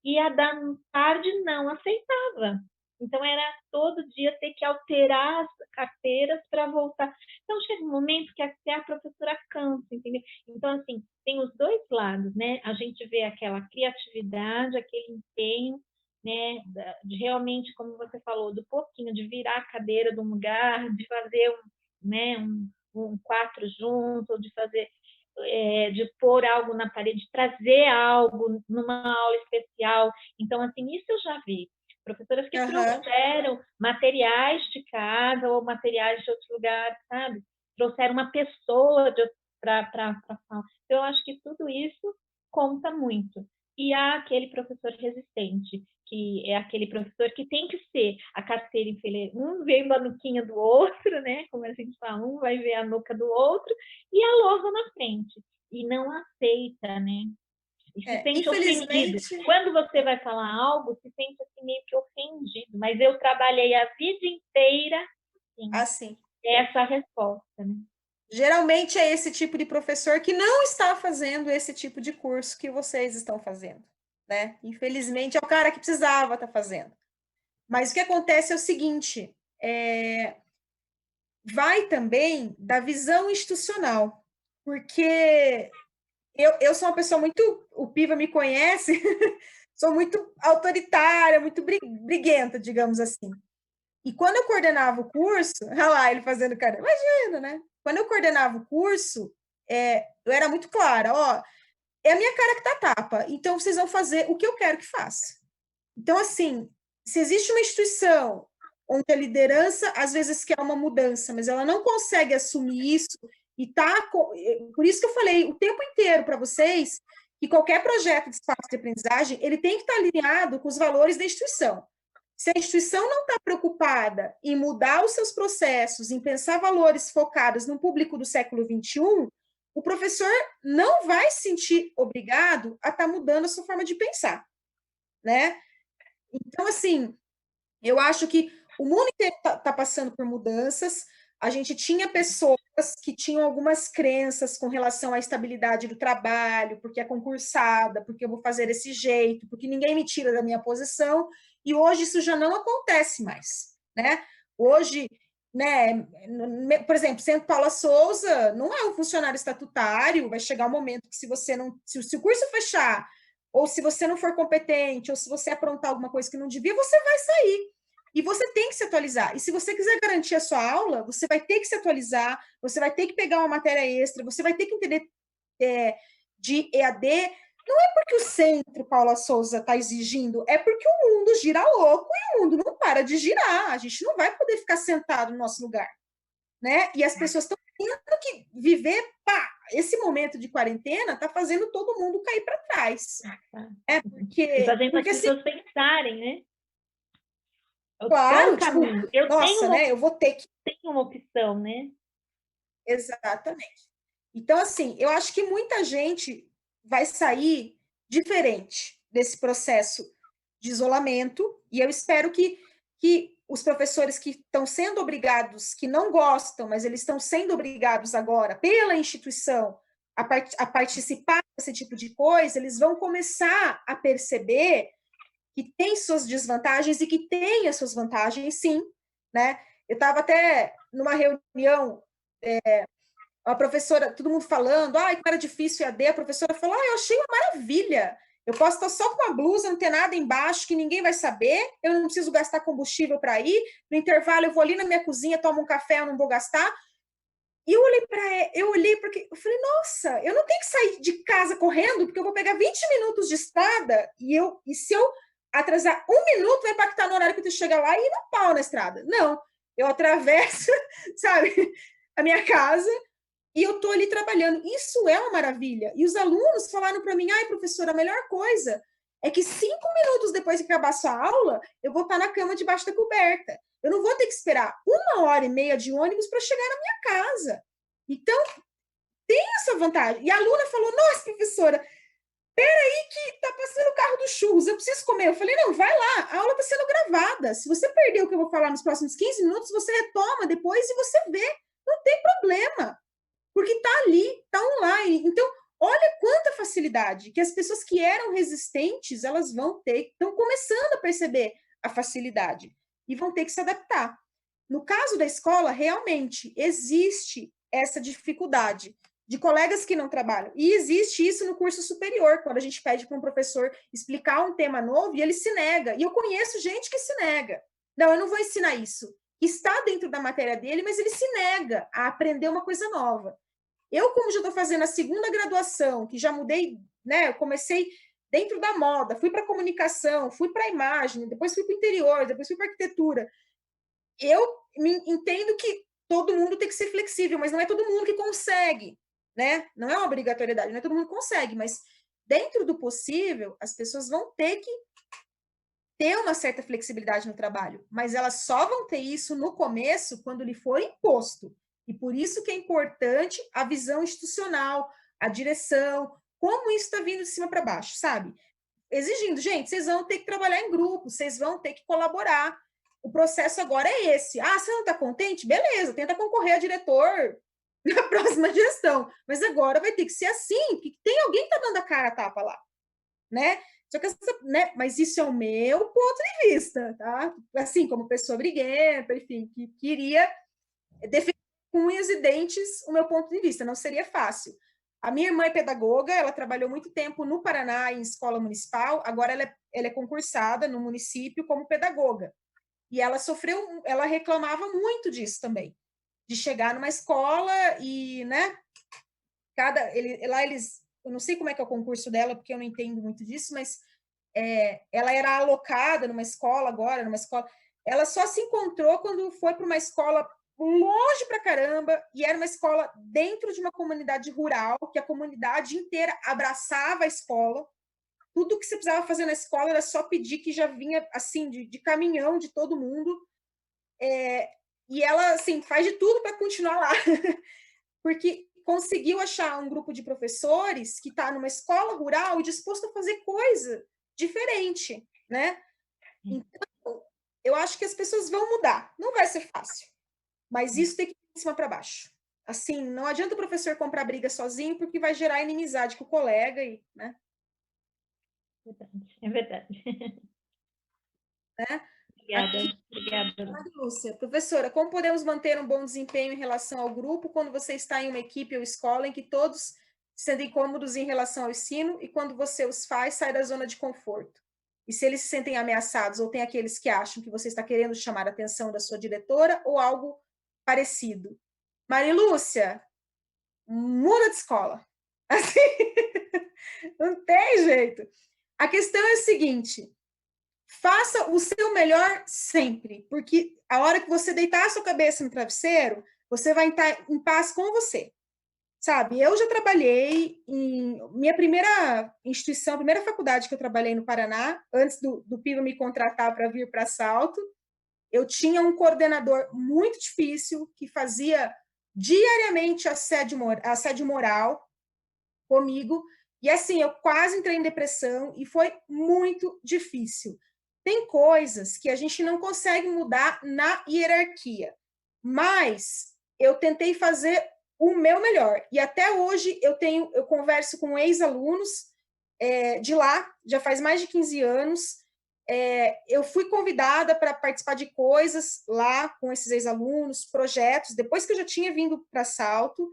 S4: E a da tarde não aceitava. Então, era todo dia ter que alterar as carteiras para voltar. Então, chega um momento que até a professora cansa, entendeu? Então, assim, tem os dois lados, né? A gente vê aquela criatividade, aquele empenho, né? De realmente, como você falou, do pouquinho, de virar a cadeira de um lugar, de fazer né, um quatro junto, de fazer de pôr algo na parede, de trazer algo numa aula especial. Então, assim, isso eu já vi. Professoras que trouxeram materiais de casa ou materiais de outros lugares, sabe? Trouxeram uma pessoa para falar. Então, eu acho que tudo isso conta muito. E há aquele professor resistente, que é aquele professor que tem que ser a carteira enfileira, um vendo a nuquinha do outro, né? Como a gente fala, um vai ver a nuca do outro, e a lousa na frente. E não aceita, né? E se sente ofendido. Quando você vai falar algo, se sente assim, meio que ofendido. Mas eu trabalhei a vida inteira
S1: assim.
S4: Essa a resposta, né?
S1: Geralmente é esse tipo de professor que não está fazendo esse tipo de curso que vocês estão fazendo, né? Infelizmente, é o cara que precisava estar fazendo. Mas o que acontece é o seguinte, vai também da visão institucional, porque eu sou uma pessoa muito, o Piva me conhece, sou muito autoritária, muito briguenta, digamos assim. E quando eu coordenava o curso, olha lá, ele fazendo cara, imagina, né? Quando eu coordenava o curso, eu era muito clara, ó, é a minha cara que tá tapa, então vocês vão fazer o que eu quero que faça. Então, assim, se existe uma instituição onde a liderança, às vezes, quer uma mudança, mas ela não consegue assumir isso, e tá. Por isso que eu falei o tempo inteiro para vocês que qualquer projeto de espaço de aprendizagem ele tem que estar alinhado com os valores da instituição. Se a instituição não está preocupada em mudar os seus processos, em pensar valores focados no público do século XXI, o professor não vai se sentir obrigado a estar mudando a sua forma de pensar, né? Então, assim, eu acho que o mundo inteiro está passando por mudanças. A gente tinha pessoas que tinham algumas crenças com relação à estabilidade do trabalho, porque é concursada, porque eu vou fazer desse jeito, porque ninguém me tira da minha posição, e hoje isso já não acontece mais, né? Hoje, né, por exemplo, Centro Paula Souza não é um funcionário estatutário, vai chegar um momento que se você não, se o curso fechar, ou se você não for competente, ou se você aprontar alguma coisa que não devia, você vai sair. E você tem que se atualizar. E se você quiser garantir a sua aula, você vai ter que se atualizar, você vai ter que pegar uma matéria extra, você vai ter que entender de EAD. Não é porque o Centro Paula Souza está exigindo, é porque o mundo gira louco e o mundo não para de girar. A gente não vai poder ficar sentado no nosso lugar, né? E as pessoas estão tendo que viver, esse momento de quarentena está fazendo todo mundo cair para trás.
S4: E fazendo as pessoas pensarem, né?
S1: Claro, tipo,
S4: nossa,
S1: né? Eu vou ter que...
S4: Tem uma opção, né?
S1: Exatamente. Então, assim, eu acho que muita gente vai sair diferente desse processo de isolamento, e eu espero que os professores que estão sendo obrigados, que não gostam, mas eles estão sendo obrigados agora pela instituição a participar desse tipo de coisa, eles vão começar a perceber que tem suas desvantagens e que tem as suas vantagens, sim, né? Eu estava até numa reunião, a professora, todo mundo falando, como era difícil EAD, a professora falou, eu achei uma maravilha, eu posso estar só com uma blusa, não ter nada embaixo, que ninguém vai saber, eu não preciso gastar combustível para ir, no intervalo eu vou ali na minha cozinha, tomo um café, eu não vou gastar. E eu olhei porque eu falei, nossa, eu não tenho que sair de casa correndo, porque eu vou pegar 20 minutos de estrada, e se eu atrasar 1 minuto, vai impactar no horário que tu chega lá e ir no pau na estrada. Não, eu atravesso, sabe, a minha casa e eu tô ali trabalhando. Isso é uma maravilha. E os alunos falaram para mim, professora, a melhor coisa é que 5 minutos depois que acabar a sua aula, eu vou estar na cama debaixo da coberta. Eu não vou ter que esperar 1h30 de ônibus para chegar na minha casa. Então, tem essa vantagem. E a aluna falou, nossa, professora, peraí que tá passando o carro dos churros, eu preciso comer. Eu falei, não, vai lá, a aula está sendo gravada. Se você perder o que eu vou falar nos próximos 15 minutos, você retoma depois e você vê. Não tem problema, porque tá ali, tá online. Então, olha quanta facilidade, que as pessoas que eram resistentes, elas vão ter, estão começando a perceber a facilidade. e vão ter que se adaptar. No caso da escola, realmente existe essa dificuldade de colegas que não trabalham. E existe isso no curso superior, quando a gente pede para um professor explicar um tema novo e ele se nega. E eu conheço gente que se nega. Não, eu não vou ensinar isso. Está dentro da matéria dele, mas ele se nega a aprender uma coisa nova. Eu, como já estou fazendo a segunda graduação, que já mudei, né? Eu comecei dentro da moda, fui para comunicação, fui para imagem, depois fui para o interior, depois fui para arquitetura. Eu entendo que todo mundo tem que ser flexível, mas não é todo mundo que consegue, né? Não é uma obrigatoriedade, não é todo mundo que consegue, mas dentro do possível, as pessoas vão ter que ter uma certa flexibilidade no trabalho, mas elas só vão ter isso no começo quando lhe for imposto. E por isso que é importante a visão institucional, a direção, como isso está vindo de cima para baixo, sabe? Exigindo, gente, vocês vão ter que trabalhar em grupo, vocês vão ter que colaborar. O processo agora é esse. Ah, você não está contente? Beleza, tenta concorrer a diretor na próxima gestão. Mas agora vai ter que ser assim, porque tem alguém que está dando a cara a tapa lá, né? Só que, né? Mas isso é o meu ponto de vista, tá? Assim, como pessoa briguenta, enfim, que queria defender com unhas e dentes o meu ponto de vista. Não seria fácil. A minha irmã é pedagoga, ela trabalhou muito tempo no Paraná, em escola municipal, agora ela é concursada no município como pedagoga. E ela ela reclamava muito disso também, de chegar numa escola e, né, eu não sei como é que é o concurso dela, porque eu não entendo muito disso, mas ela era alocada numa escola agora, ela só se encontrou quando foi para uma escola longe pra caramba, e era uma escola dentro de uma comunidade rural, que a comunidade inteira abraçava a escola. Tudo que você precisava fazer na escola era só pedir, que já vinha, assim, de caminhão de todo mundo. E ela, assim, faz de tudo para continuar lá. Porque conseguiu achar um grupo de professores que está numa escola rural e disposto a fazer coisa diferente, né? Então, eu acho que as pessoas vão mudar. Não vai ser fácil. Mas isso tem que ir de cima para baixo. Assim, não adianta o professor comprar briga sozinho, porque vai gerar inimizade com o colega, né?
S4: É verdade.
S1: Né?
S4: Obrigada.
S1: Lúcia, professora, como podemos manter um bom desempenho em relação ao grupo quando você está em uma equipe ou escola em que todos se sentem cômodos em relação ao ensino e quando você os faz, sai da zona de conforto? E se eles se sentem ameaçados ou tem aqueles que acham que você está querendo chamar a atenção da sua diretora ou algo parecido? Marilúcia, muda de escola. Assim, não tem jeito. A questão é a seguinte: faça o seu melhor sempre, porque a hora que você deitar a sua cabeça no travesseiro, você vai estar em paz com você. Sabe, eu já trabalhei em minha primeira instituição, a primeira faculdade que eu trabalhei no Paraná, antes do Pino me contratar para vir para Salto, eu tinha um coordenador muito difícil que fazia diariamente assédio moral comigo, e assim, eu quase entrei em depressão e foi muito difícil. Tem coisas que a gente não consegue mudar na hierarquia, mas eu tentei fazer o meu melhor. E até hoje eu converso com ex-alunos de lá, já faz mais de 15 anos. Eu fui convidada para participar de coisas lá com esses ex-alunos, projetos, depois que eu já tinha vindo para Salto,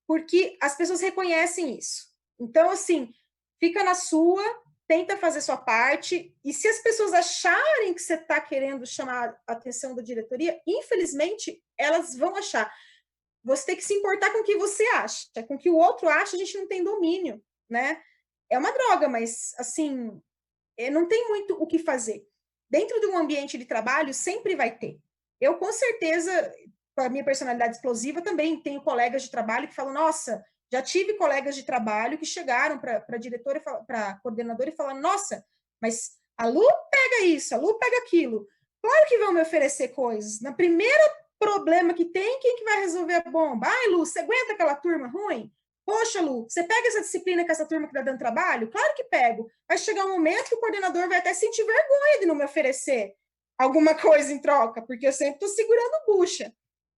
S1: porque as pessoas reconhecem isso. Então, assim, fica na sua, tenta fazer sua parte, e se as pessoas acharem que você está querendo chamar a atenção da diretoria, infelizmente, elas vão achar. Você tem que se importar com o que você acha, com o que o outro acha, a gente não tem domínio, né? É uma droga, mas, assim, não tem muito o que fazer. Dentro de um ambiente de trabalho, sempre vai ter. Eu, com certeza, com a minha personalidade explosiva, também tenho colegas de trabalho que falam, nossa, já tive colegas de trabalho que chegaram para a diretora, para a coordenadora e falaram, nossa, mas a Lu pega isso, a Lu pega aquilo. Claro que vão me oferecer coisas. Na primeira problema que tem, quem que vai resolver a bomba? Ai, Lu, você aguenta aquela turma ruim? Poxa, Lu, você pega essa disciplina com essa turma que está dando trabalho? Claro que pego. Vai chegar um momento que o coordenador vai até sentir vergonha de não me oferecer alguma coisa em troca, porque eu sempre estou segurando bucha,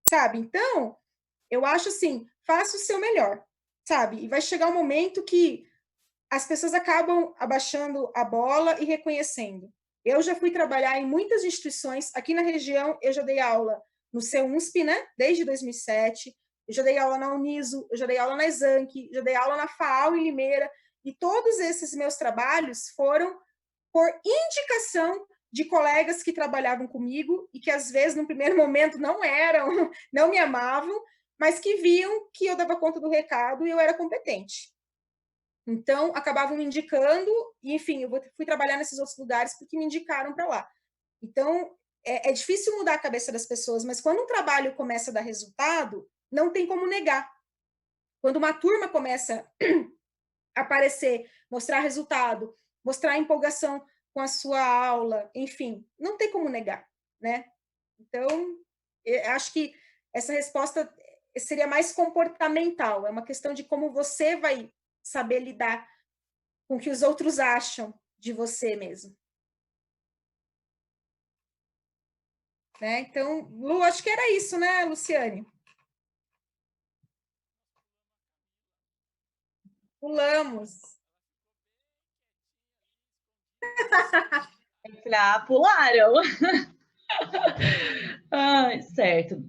S1: sabe? Então, eu acho assim, faça o seu melhor, sabe? E vai chegar um momento que as pessoas acabam abaixando a bola e reconhecendo. Eu já fui trabalhar em muitas instituições. Aqui na região, eu já dei aula no CEUNSP, né? Desde 2007. Eu já dei aula na Uniso, eu já dei aula na Exanc, já dei aula na FAAL em Limeira. E todos esses meus trabalhos foram por indicação de colegas que trabalhavam comigo e que, às vezes, no primeiro momento, não me amavam, mas que viam que eu dava conta do recado e eu era competente. Então, acabavam me indicando, e, enfim, eu fui trabalhar nesses outros lugares porque me indicaram para lá. Então, é difícil mudar a cabeça das pessoas, mas quando um trabalho começa a dar resultado, não tem como negar. Quando uma turma começa a aparecer, mostrar resultado, mostrar empolgação com a sua aula, enfim, não tem como negar, né? Então, eu acho que essa resposta seria mais comportamental, é uma questão de como você vai saber lidar com o que os outros acham de você mesmo. Né? Então, Lu, acho que era isso, né, Luciane? Pulamos.
S5: Pularam. Certo.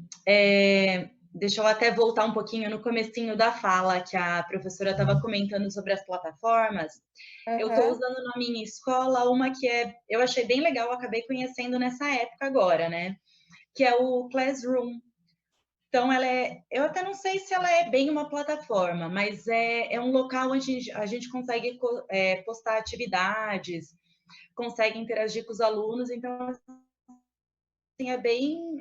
S5: Deixa eu até voltar um pouquinho no comecinho da fala, que a professora estava comentando sobre as plataformas. Eu estou usando na minha escola uma que eu achei bem legal, eu acabei conhecendo nessa época agora, né? Que é o Classroom. Então, eu até não sei se ela é bem uma plataforma, mas é um local onde a gente consegue postar atividades, consegue interagir com os alunos, então, assim,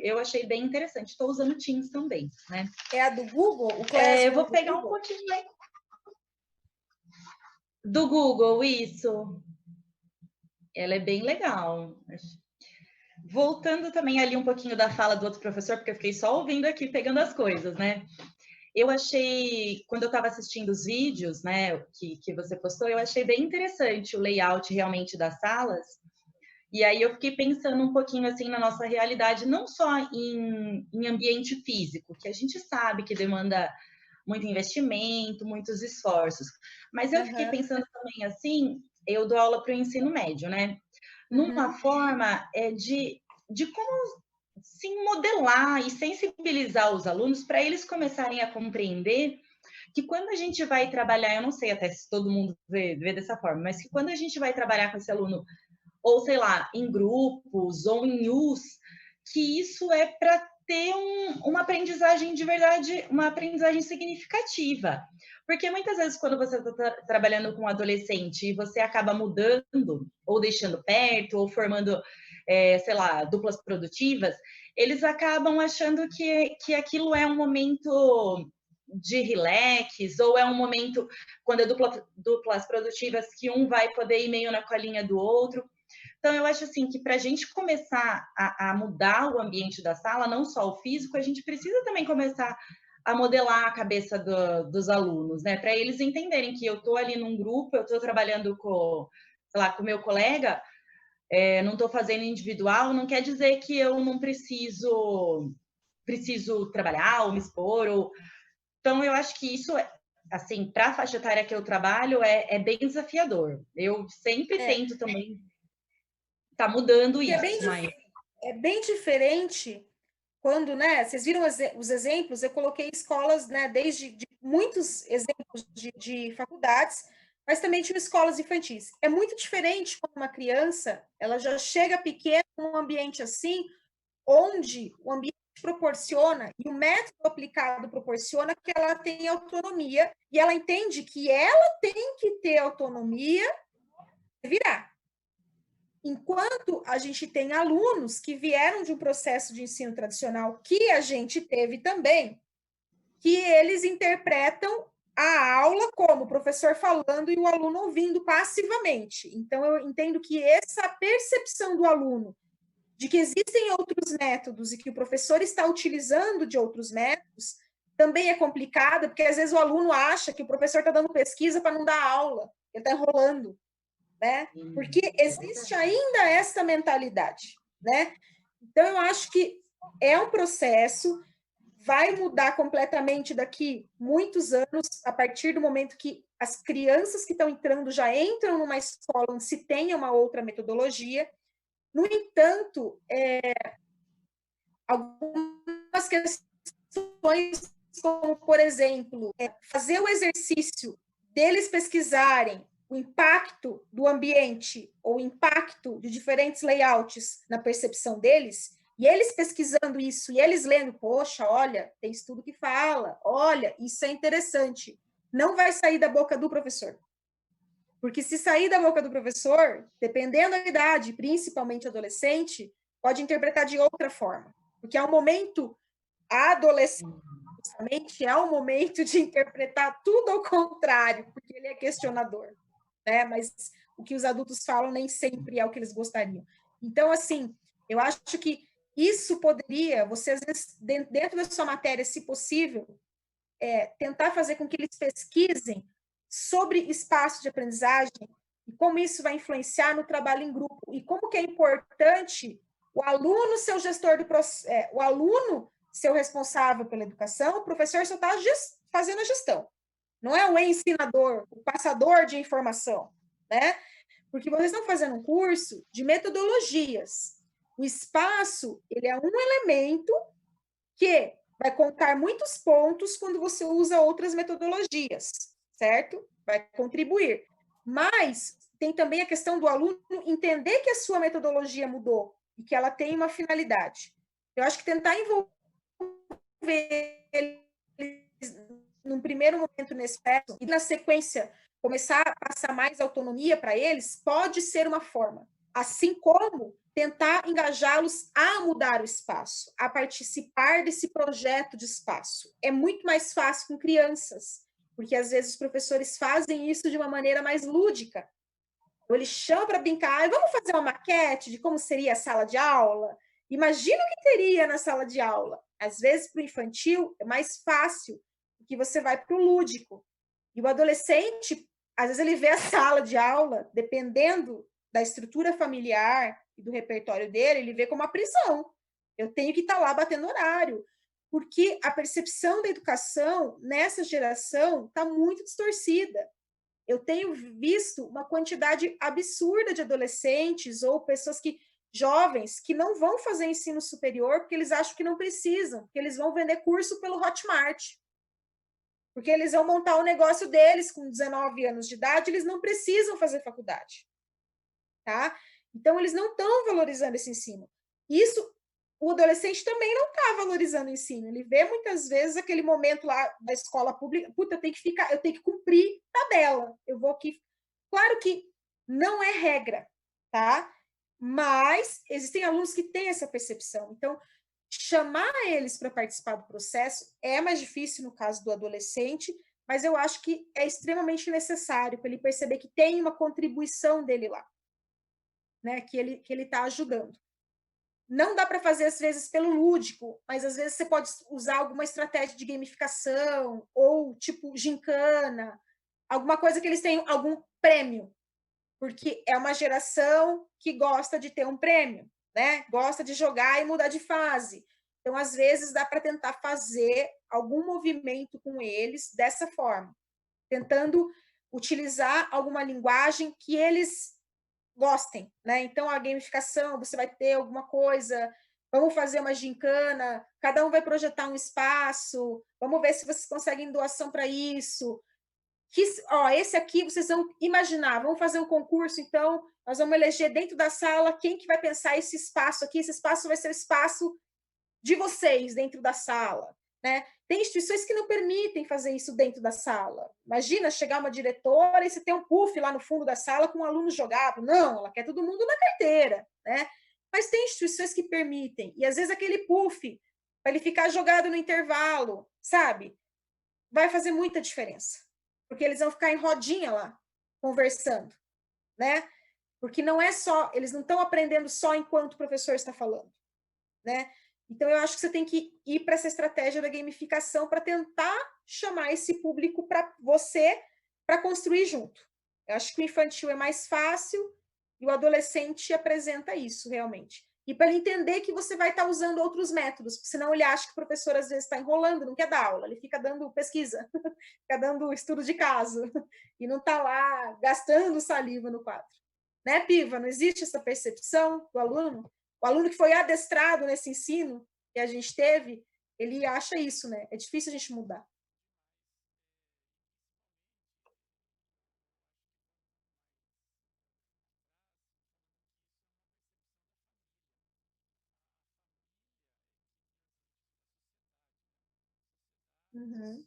S5: eu achei bem interessante. Estou usando o Teams também, né?
S1: É a do Google? O Classroom
S5: eu vou
S1: do
S5: pegar
S1: Google?
S5: um pouquinho aí. Do Google, isso. Ela é bem legal. Voltando também ali um pouquinho da fala do outro professor, porque eu fiquei só ouvindo aqui, pegando as coisas, né? Eu achei, quando eu estava assistindo os vídeos, né, que você postou, eu achei bem interessante o layout realmente das salas. E aí eu fiquei pensando um pouquinho assim na nossa realidade, não só em ambiente físico, que a gente sabe que demanda muito investimento, muitos esforços. Mas eu fiquei pensando também assim, eu dou aula para o ensino médio, né? Numa forma de como se modelar e sensibilizar os alunos para eles começarem a compreender que quando a gente vai trabalhar, eu não sei até se todo mundo vê dessa forma, mas que quando a gente vai trabalhar com esse aluno, ou sei lá, em grupos ou em US, que isso é para ter uma aprendizagem de verdade, uma aprendizagem significativa. Porque muitas vezes, quando você está trabalhando com um adolescente e você acaba mudando, ou deixando perto, ou formando, sei lá, duplas produtivas, eles acabam achando que aquilo é um momento de relax, ou é um momento, quando é duplas produtivas, que um vai poder ir meio na colinha do outro. Então, eu acho assim que para a gente começar a mudar o ambiente da sala, não só o físico, a gente precisa também começar a modelar a cabeça dos alunos, né? Para eles entenderem que eu estou ali num grupo, eu estou trabalhando com, sei lá, com o meu colega, não estou fazendo individual, não quer dizer que eu não preciso trabalhar ou me expor. Então, eu acho que isso, assim, para a faixa etária que eu trabalho, é bem desafiador. Eu sempre tento também tá mudando isso,
S1: é bem diferente quando, né, vocês viram os exemplos, eu coloquei escolas, né, desde muitos exemplos de faculdades, mas também tinha escolas infantis. É muito diferente quando uma criança, ela já chega pequena num ambiente assim, onde o ambiente proporciona, e o método aplicado proporciona que ela tenha autonomia, e ela entende que ela tem que ter autonomia e virar. Enquanto a gente tem alunos que vieram de um processo de ensino tradicional que a gente teve também, que eles interpretam a aula como o professor falando e o aluno ouvindo passivamente. Então, eu entendo que essa percepção do aluno de que existem outros métodos e que o professor está utilizando de outros métodos também é complicada, porque às vezes o aluno acha que o professor está dando pesquisa para não dar aula, ele está enrolando. Né? Porque existe ainda essa mentalidade, né? Então, eu acho que é um processo, vai mudar completamente daqui muitos anos, a partir do momento que as crianças que estão entrando já entram numa escola onde se tenha uma outra metodologia, No entanto, algumas questões, como, por exemplo, fazer o exercício deles pesquisarem o impacto do ambiente ou o impacto de diferentes layouts na percepção deles, e eles pesquisando isso, e eles lendo, poxa, olha, tem estudo que fala, olha, isso é interessante. Não vai sair da boca do professor. Porque se sair da boca do professor, dependendo da idade, principalmente adolescente, pode interpretar de outra forma. Porque é um momento, a adolescente, justamente, é um momento de interpretar tudo ao contrário, porque ele é questionador, né? Mas o que os adultos falam nem sempre é o que eles gostariam. Então, assim, eu acho que isso poderia, você, às vezes, dentro da sua matéria, se possível, tentar fazer com que eles pesquisem sobre espaço de aprendizagem e como isso vai influenciar no trabalho em grupo e como que é importante o aluno ser o gestor do processo, o aluno ser o responsável pela educação, o professor só está fazendo a gestão. Não é o ensinador, o passador de informação, né? Porque vocês estão fazendo um curso de metodologias. O espaço, ele é um elemento que vai contar muitos pontos quando você usa outras metodologias, certo? Vai contribuir. Mas tem também a questão do aluno entender que a sua metodologia mudou e que ela tem uma finalidade. Eu acho que tentar envolver eles num primeiro momento nesse processo e na sequência começar a passar mais autonomia para eles pode ser uma forma. Assim como tentar engajá-los a mudar o espaço, a participar desse projeto de espaço. É muito mais fácil com crianças, porque às vezes os professores fazem isso de uma maneira mais lúdica. Ou eles chamam para brincar, vamos fazer uma maquete de como seria a sala de aula? Imagina o que teria na sala de aula. Às vezes, para o infantil, é mais fácil, porque você vai para o lúdico. E o adolescente, às vezes, ele vê a sala de aula, dependendo da estrutura familiar e do repertório dele, ele vê como uma prisão. Eu tenho que estar lá batendo horário. Porque a percepção da educação nessa geração está muito distorcida. Eu tenho visto uma quantidade absurda de adolescentes ou pessoas jovens que não vão fazer ensino superior porque eles acham que não precisam, porque eles vão vender curso pelo Hotmart. Porque eles vão montar o negócio deles com 19 anos de idade, eles não precisam fazer faculdade. Tá? Então, eles não estão valorizando esse ensino. Isso, o adolescente também não está valorizando o ensino. Ele vê muitas vezes aquele momento lá da escola pública, puta, eu tenho que cumprir tabela. Eu vou aqui. Claro que não é regra, tá? Mas existem alunos que têm essa percepção. Então, chamar eles para participar do processo é mais difícil no caso do adolescente, mas eu acho que é extremamente necessário para ele perceber que tem uma contribuição dele lá, né? Que ele está ajudando. Não dá para fazer, às vezes, pelo lúdico, mas, às vezes, você pode usar alguma estratégia de gamificação ou, tipo, gincana, alguma coisa que eles tenham algum prêmio, porque é uma geração que gosta de ter um prêmio, né? Gosta de jogar e mudar de fase. Então, às vezes, dá para tentar fazer algum movimento com eles dessa forma, tentando utilizar alguma linguagem que eles gostem, né? Então, a gamificação, você vai ter alguma coisa, vamos fazer uma gincana, cada um vai projetar um espaço, vamos ver se vocês conseguem doação para isso. Esse aqui vocês vão imaginar, vamos fazer um concurso, então, nós vamos eleger dentro da sala quem que vai pensar esse espaço aqui, esse espaço vai ser o espaço de vocês dentro da sala, né? Tem instituições que não permitem fazer isso dentro da sala. Imagina chegar uma diretora e você ter um puff lá no fundo da sala com um aluno jogado. Não, ela quer todo mundo na carteira, né? Mas tem instituições que permitem. E às vezes aquele puff, para ele ficar jogado no intervalo, sabe? Vai fazer muita diferença. Porque eles vão ficar em rodinha lá, conversando, né? Porque não é só, eles não estão aprendendo só enquanto o professor está falando, né? Então, eu acho que você tem que ir para essa estratégia da gamificação para tentar chamar esse público para você, para construir junto. Eu acho que o infantil é mais fácil e o adolescente apresenta isso, realmente. E para ele entender que você vai estar usando outros métodos, porque senão ele acha que o professor, às vezes, está enrolando, não quer dar aula, ele fica dando pesquisa, fica dando estudo de caso, e não está lá gastando saliva no quadro. né, Piva? Não existe essa percepção do aluno? O aluno que foi adestrado nesse ensino que a gente teve, ele acha isso, né? É difícil a gente mudar. Uhum.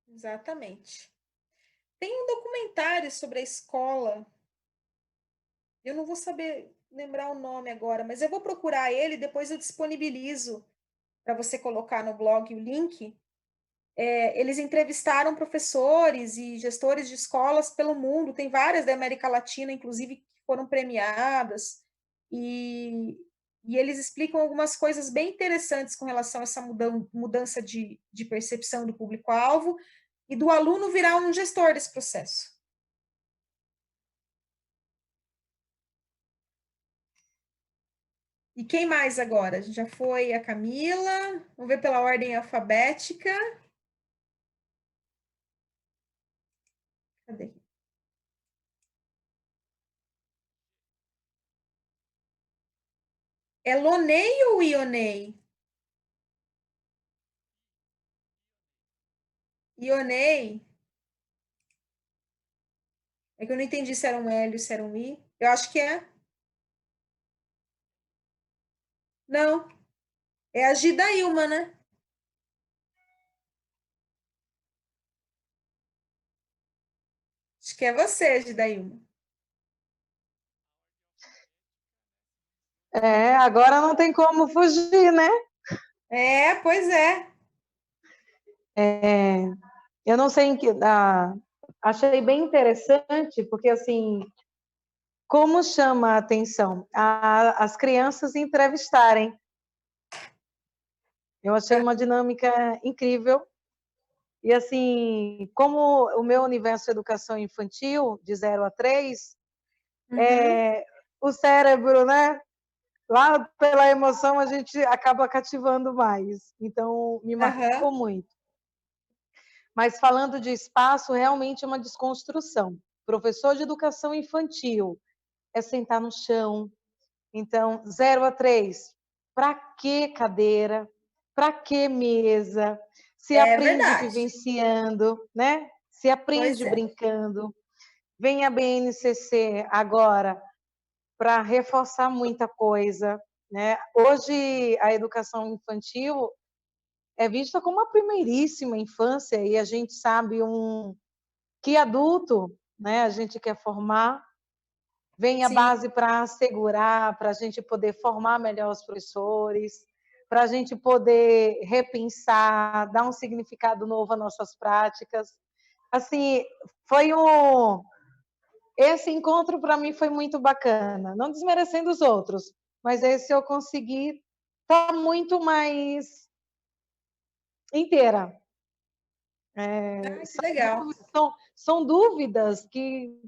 S1: Exatamente. Tem um documentário sobre a escola. Eu não vou saber lembrar o nome agora, mas eu vou procurar ele, depois eu disponibilizo para você colocar no blog o link. Eles entrevistaram professores e gestores de escolas pelo mundo, tem várias da América Latina, inclusive, que foram premiadas, e eles explicam algumas coisas bem interessantes com relação a essa mudança de percepção do público-alvo e do aluno virar um gestor desse processo. E quem mais agora? A gente já foi a Camila, vamos ver pela ordem alfabética. Cadê? É Lonei ou Ionei? Ionei? É que eu não entendi se era um L ou se era um I. Eu acho que é. Não, é a Gidailma, né? Acho que é você, Gidailma.
S6: Agora não tem como fugir, né?
S1: Pois é.
S6: Eu não sei em que. Achei bem interessante, porque assim, como chama a atenção? As crianças entrevistarem. Eu achei uma dinâmica incrível. E assim, como o meu universo é educação infantil, de 0 a 3, o cérebro, né? Lá pela emoção a gente acaba cativando mais. Então, me marcou muito. Mas falando de espaço, realmente é uma desconstrução. Professor de educação infantil é sentar no chão. Então, 0 a 3, para que cadeira? Para que mesa? Se aprende
S1: verdade.
S6: vivenciando, né? Se aprende brincando. Vem a BNCC agora para reforçar muita coisa, né? Hoje a educação infantil é vista como a primeiríssima infância e a gente sabe que adulto, né, a gente quer formar. Vem a base para assegurar, para a gente poder formar melhor os professores, para a gente poder repensar, dar um significado novo às nossas práticas. Assim, esse encontro para mim foi muito bacana, não desmerecendo os outros, mas esse eu consegui estar muito mais inteira.
S1: Que legal.
S6: São dúvidas que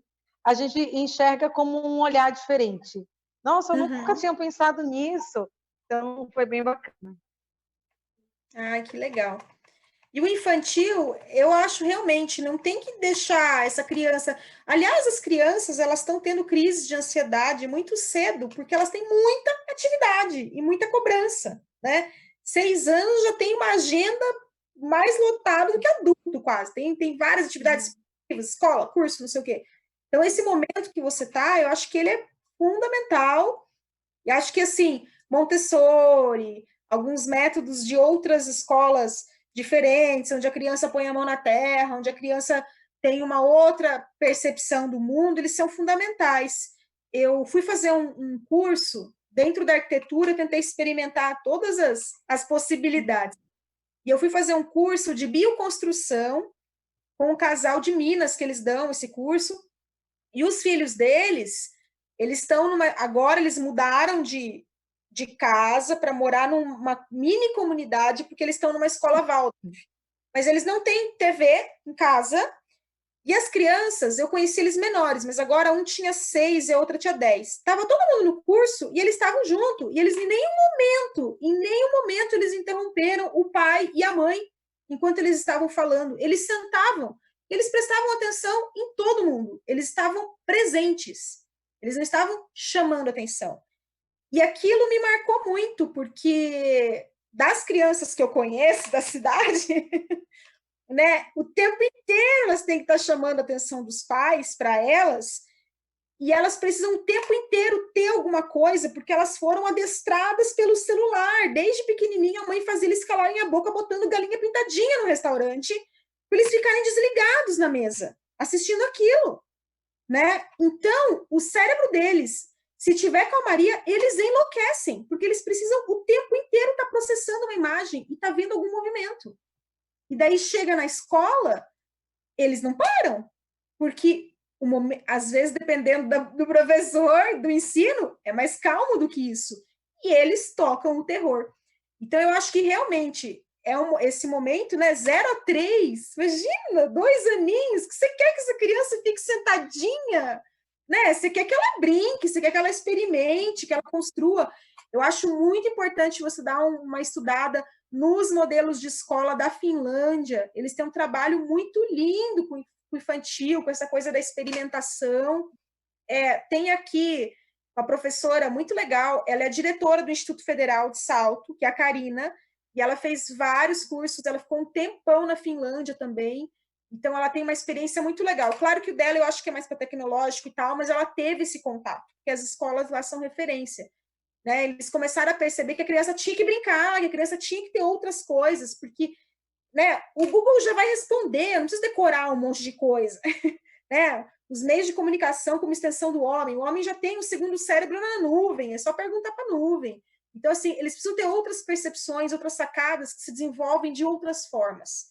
S6: a gente enxerga como um olhar diferente. Nossa, eu nunca tinha pensado nisso. Então, foi bem bacana.
S1: Ai, que legal. E o infantil, eu acho realmente, não tem que deixar essa criança... Aliás, as crianças, elas estão tendo crises de ansiedade muito cedo, porque elas têm muita atividade e muita cobrança, né? 6 anos já tem uma agenda mais lotada do que adulto, quase. Tem várias atividades, escola, curso, não sei o quê. Então, esse momento que você está, eu acho que ele é fundamental. E acho que, assim, Montessori, alguns métodos de outras escolas diferentes, onde a criança põe a mão na terra, onde a criança tem uma outra percepção do mundo, eles são fundamentais. Eu fui fazer um curso dentro da arquitetura, tentei experimentar todas as possibilidades. E eu fui fazer um curso de bioconstrução com um casal de Minas, que eles dão esse curso, e os filhos deles, eles estão agora eles mudaram de de casa para morar numa mini comunidade, porque eles estão numa escola Waldorf. Mas eles não têm TV em casa. E as crianças, eu conheci eles menores, mas agora um tinha 6 e a outra tinha 10. Estava todo mundo no curso e eles estavam junto. E eles em nenhum momento eles interromperam o pai e a mãe enquanto eles estavam falando. Eles sentavam, eles prestavam atenção em todo mundo. Eles estavam presentes. Eles não estavam chamando atenção. E aquilo me marcou muito, porque das crianças que eu conheço da cidade, né, o tempo inteiro elas têm que estar chamando a atenção dos pais para elas, e elas precisam o tempo inteiro ter alguma coisa, porque elas foram adestradas pelo celular. Desde pequenininha, a mãe fazia eles calarem a boca botando galinha pintadinha no restaurante, para eles ficarem desligados na mesa, assistindo aquilo, né? Então, o cérebro deles, se tiver calmaria, eles enlouquecem, porque eles precisam o tempo inteiro estar processando uma imagem e estar vendo algum movimento. E daí chega na escola, eles não param, porque às vezes, dependendo do professor, do ensino, é mais calmo do que isso. E eles tocam o terror. Então, eu acho que realmente esse momento, né, 0 a 3, imagina, 2 aninhos, que você quer que essa criança fique sentadinha, né? Você quer que ela brinque, você quer que ela experimente, que ela construa. Eu acho muito importante você dar uma estudada nos modelos de escola da Finlândia. Eles têm um trabalho muito lindo com o infantil, com essa coisa da experimentação. Tem aqui uma professora muito legal, ela é diretora do Instituto Federal de Salto, que é a Karina, e ela fez vários cursos, ela ficou um tempão na Finlândia também, então ela tem uma experiência muito legal. Claro que o dela eu acho que é mais para tecnológico e tal, mas ela teve esse contato, porque as escolas lá são referência. Né? Eles começaram a perceber que a criança tinha que brincar, que a criança tinha que ter outras coisas, porque, né, o Google já vai responder, não precisa decorar um monte de coisa. Né? Os meios de comunicação como extensão do homem, o homem já tem o segundo cérebro na nuvem, é só perguntar para a nuvem. Então, assim, eles precisam ter outras percepções, outras sacadas que se desenvolvem de outras formas.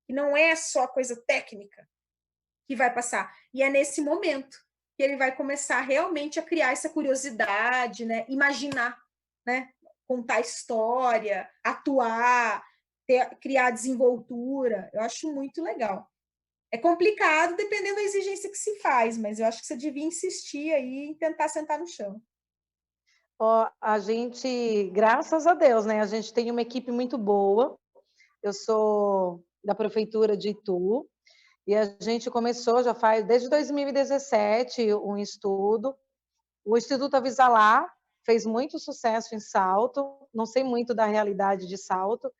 S1: E não é só coisa técnica que vai passar. E é nesse momento que ele vai começar realmente a criar essa curiosidade, né? Imaginar, né? Contar história, atuar, criar desenvoltura. Eu acho muito legal. É complicado dependendo da exigência que se faz, mas eu acho que você devia insistir aí em tentar sentar no chão.
S6: A gente, graças a Deus, né? A gente tem uma equipe muito boa. Eu sou da prefeitura de Itu e a gente começou, já faz desde 2017, um estudo. O Instituto Avisalá fez muito sucesso em Salto. Não sei muito da realidade de Salto,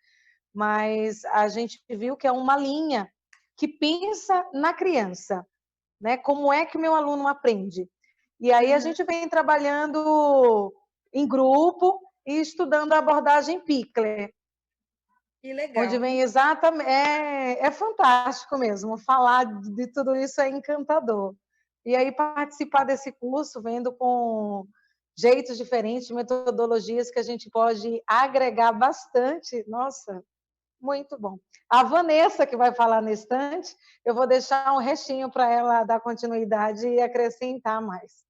S6: mas a gente viu que é uma linha que pensa na criança, né? Como é que o meu aluno aprende? E aí a gente vem trabalhando em grupo e estudando a abordagem Pikler.
S1: Que legal.
S6: Onde vem exatamente... É fantástico mesmo, falar de tudo isso é encantador. E aí participar desse curso, vendo com jeitos diferentes, metodologias que a gente pode agregar bastante, nossa, muito bom. A Vanessa, que vai falar no instante, eu vou deixar um restinho para ela dar continuidade e acrescentar mais.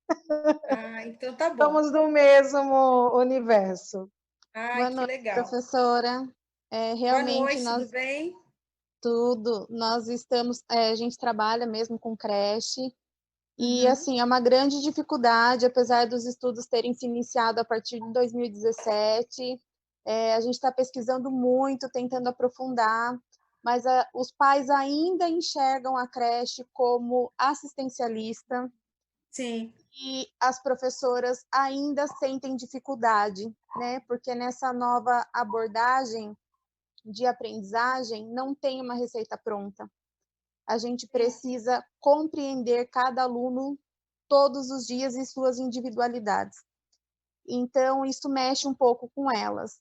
S1: Então tá bom.
S6: Estamos no mesmo universo.
S1: Boa noite, legal.
S7: Professora. Realmente
S1: boa noite, tudo bem?
S7: Tudo. Nós estamos... a gente trabalha mesmo com creche. E, assim, é uma grande dificuldade, apesar dos estudos terem se iniciado a partir de 2017. A gente está pesquisando muito, tentando aprofundar, mas os pais ainda enxergam a creche como assistencialista.
S1: Sim.
S7: E as professoras ainda sentem dificuldade, né? Porque nessa nova abordagem de aprendizagem não tem uma receita pronta. A gente precisa compreender cada aluno todos os dias em suas individualidades. Então, isso mexe um pouco com elas.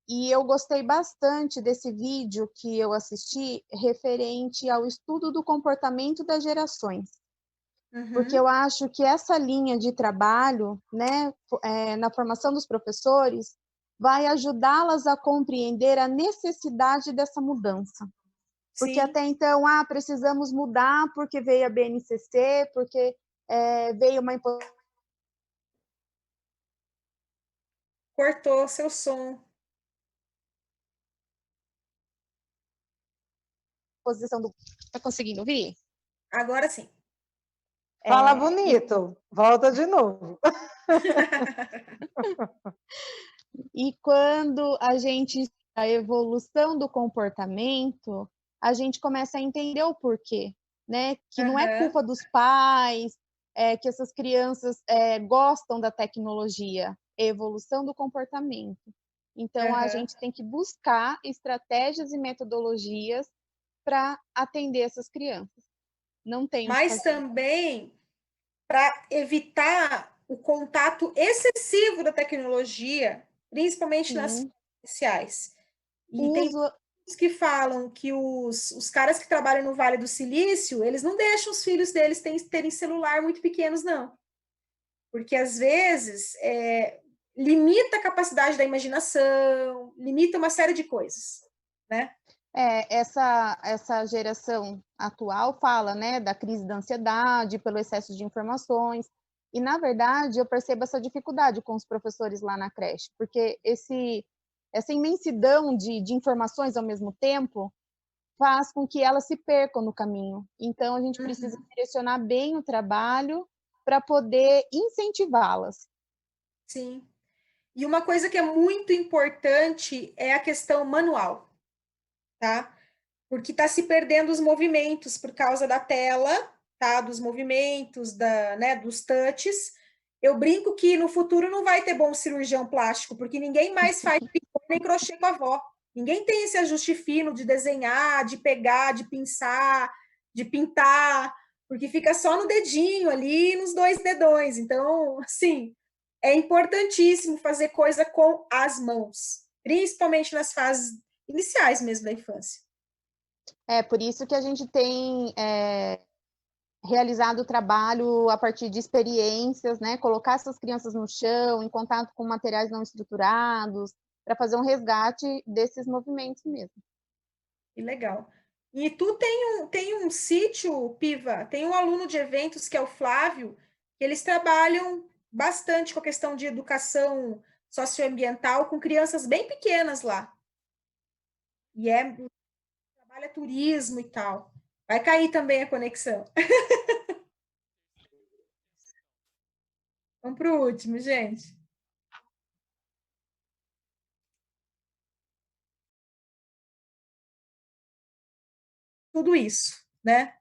S7: E eu gostei bastante desse vídeo que eu assisti referente ao estudo do comportamento das gerações. Porque eu acho que essa linha de trabalho, né, na formação dos professores, vai ajudá-las a compreender a necessidade dessa mudança. Porque
S1: Sim.
S7: até então, precisamos mudar porque veio a BNCC, porque veio uma...
S1: cortou seu som.
S7: Posição do... Tá conseguindo ouvir?
S1: Agora sim.
S6: Fala bonito. Volta de novo.
S7: E quando a gente a evolução do comportamento, a gente começa a entender o porquê, né? Que não é culpa dos pais, que essas crianças gostam da tecnologia, é evolução do comportamento. Então, a gente tem que buscar estratégias e metodologias para atender essas crianças. Não tem.
S1: Mas também para evitar o contato excessivo da tecnologia, principalmente nas iniciais. E tem pessoas que falam que os caras que trabalham no Vale do Silício, eles não deixam os filhos deles terem celular muito pequenos, não. Porque, às vezes, limita a capacidade da imaginação, limita uma série de coisas, né?
S7: Essa geração atual fala, né, da crise da ansiedade pelo excesso de informações, e, na verdade, eu percebo essa dificuldade com os professores lá na creche, porque essa imensidão de informações ao mesmo tempo faz com que elas se percam no caminho. Então, a gente precisa direcionar bem o trabalho para poder incentivá-las.
S1: Sim. E uma coisa que é muito importante é a questão manual, tá? Porque está se perdendo os movimentos por causa da tela, tá? Dos movimentos, dos touches. Eu brinco que no futuro não vai ter bom cirurgião plástico, porque ninguém mais faz picô nem crochê com a avó. Ninguém tem esse ajuste fino de desenhar, de pegar, de pinçar, de pintar, porque fica só no dedinho ali, nos 2 dedões. Então, assim, é importantíssimo fazer coisa com as mãos, principalmente nas fases iniciais mesmo da infância.
S7: Por isso que a gente tem realizado o trabalho a partir de experiências, né? Colocar essas crianças no chão, em contato com materiais não estruturados, para fazer um resgate desses movimentos mesmo.
S1: Que legal. E tu tem um sítio, Piva, tem um aluno de eventos que é o Flávio, que eles trabalham bastante com a questão de educação socioambiental com crianças bem pequenas lá. E trabalha turismo e tal. Vai cair também a conexão. Vamos para o último, gente. Tudo isso, né?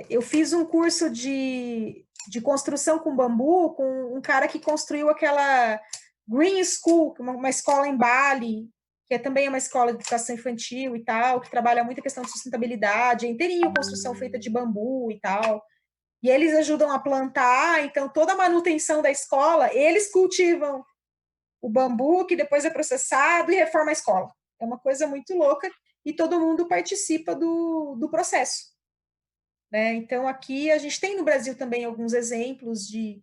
S1: Eu fiz um curso de construção com bambu com um cara que construiu aquela Green School, uma escola em Bali, que também uma escola de educação infantil e tal, que trabalha muito a questão de sustentabilidade, é inteirinho construção feita de bambu e tal. E eles ajudam a plantar, então toda a manutenção da escola, eles cultivam o bambu, que depois é processado e reforma a escola. É uma coisa muito louca e todo mundo participa do processo. Né? Então, aqui a gente tem no Brasil também alguns exemplos de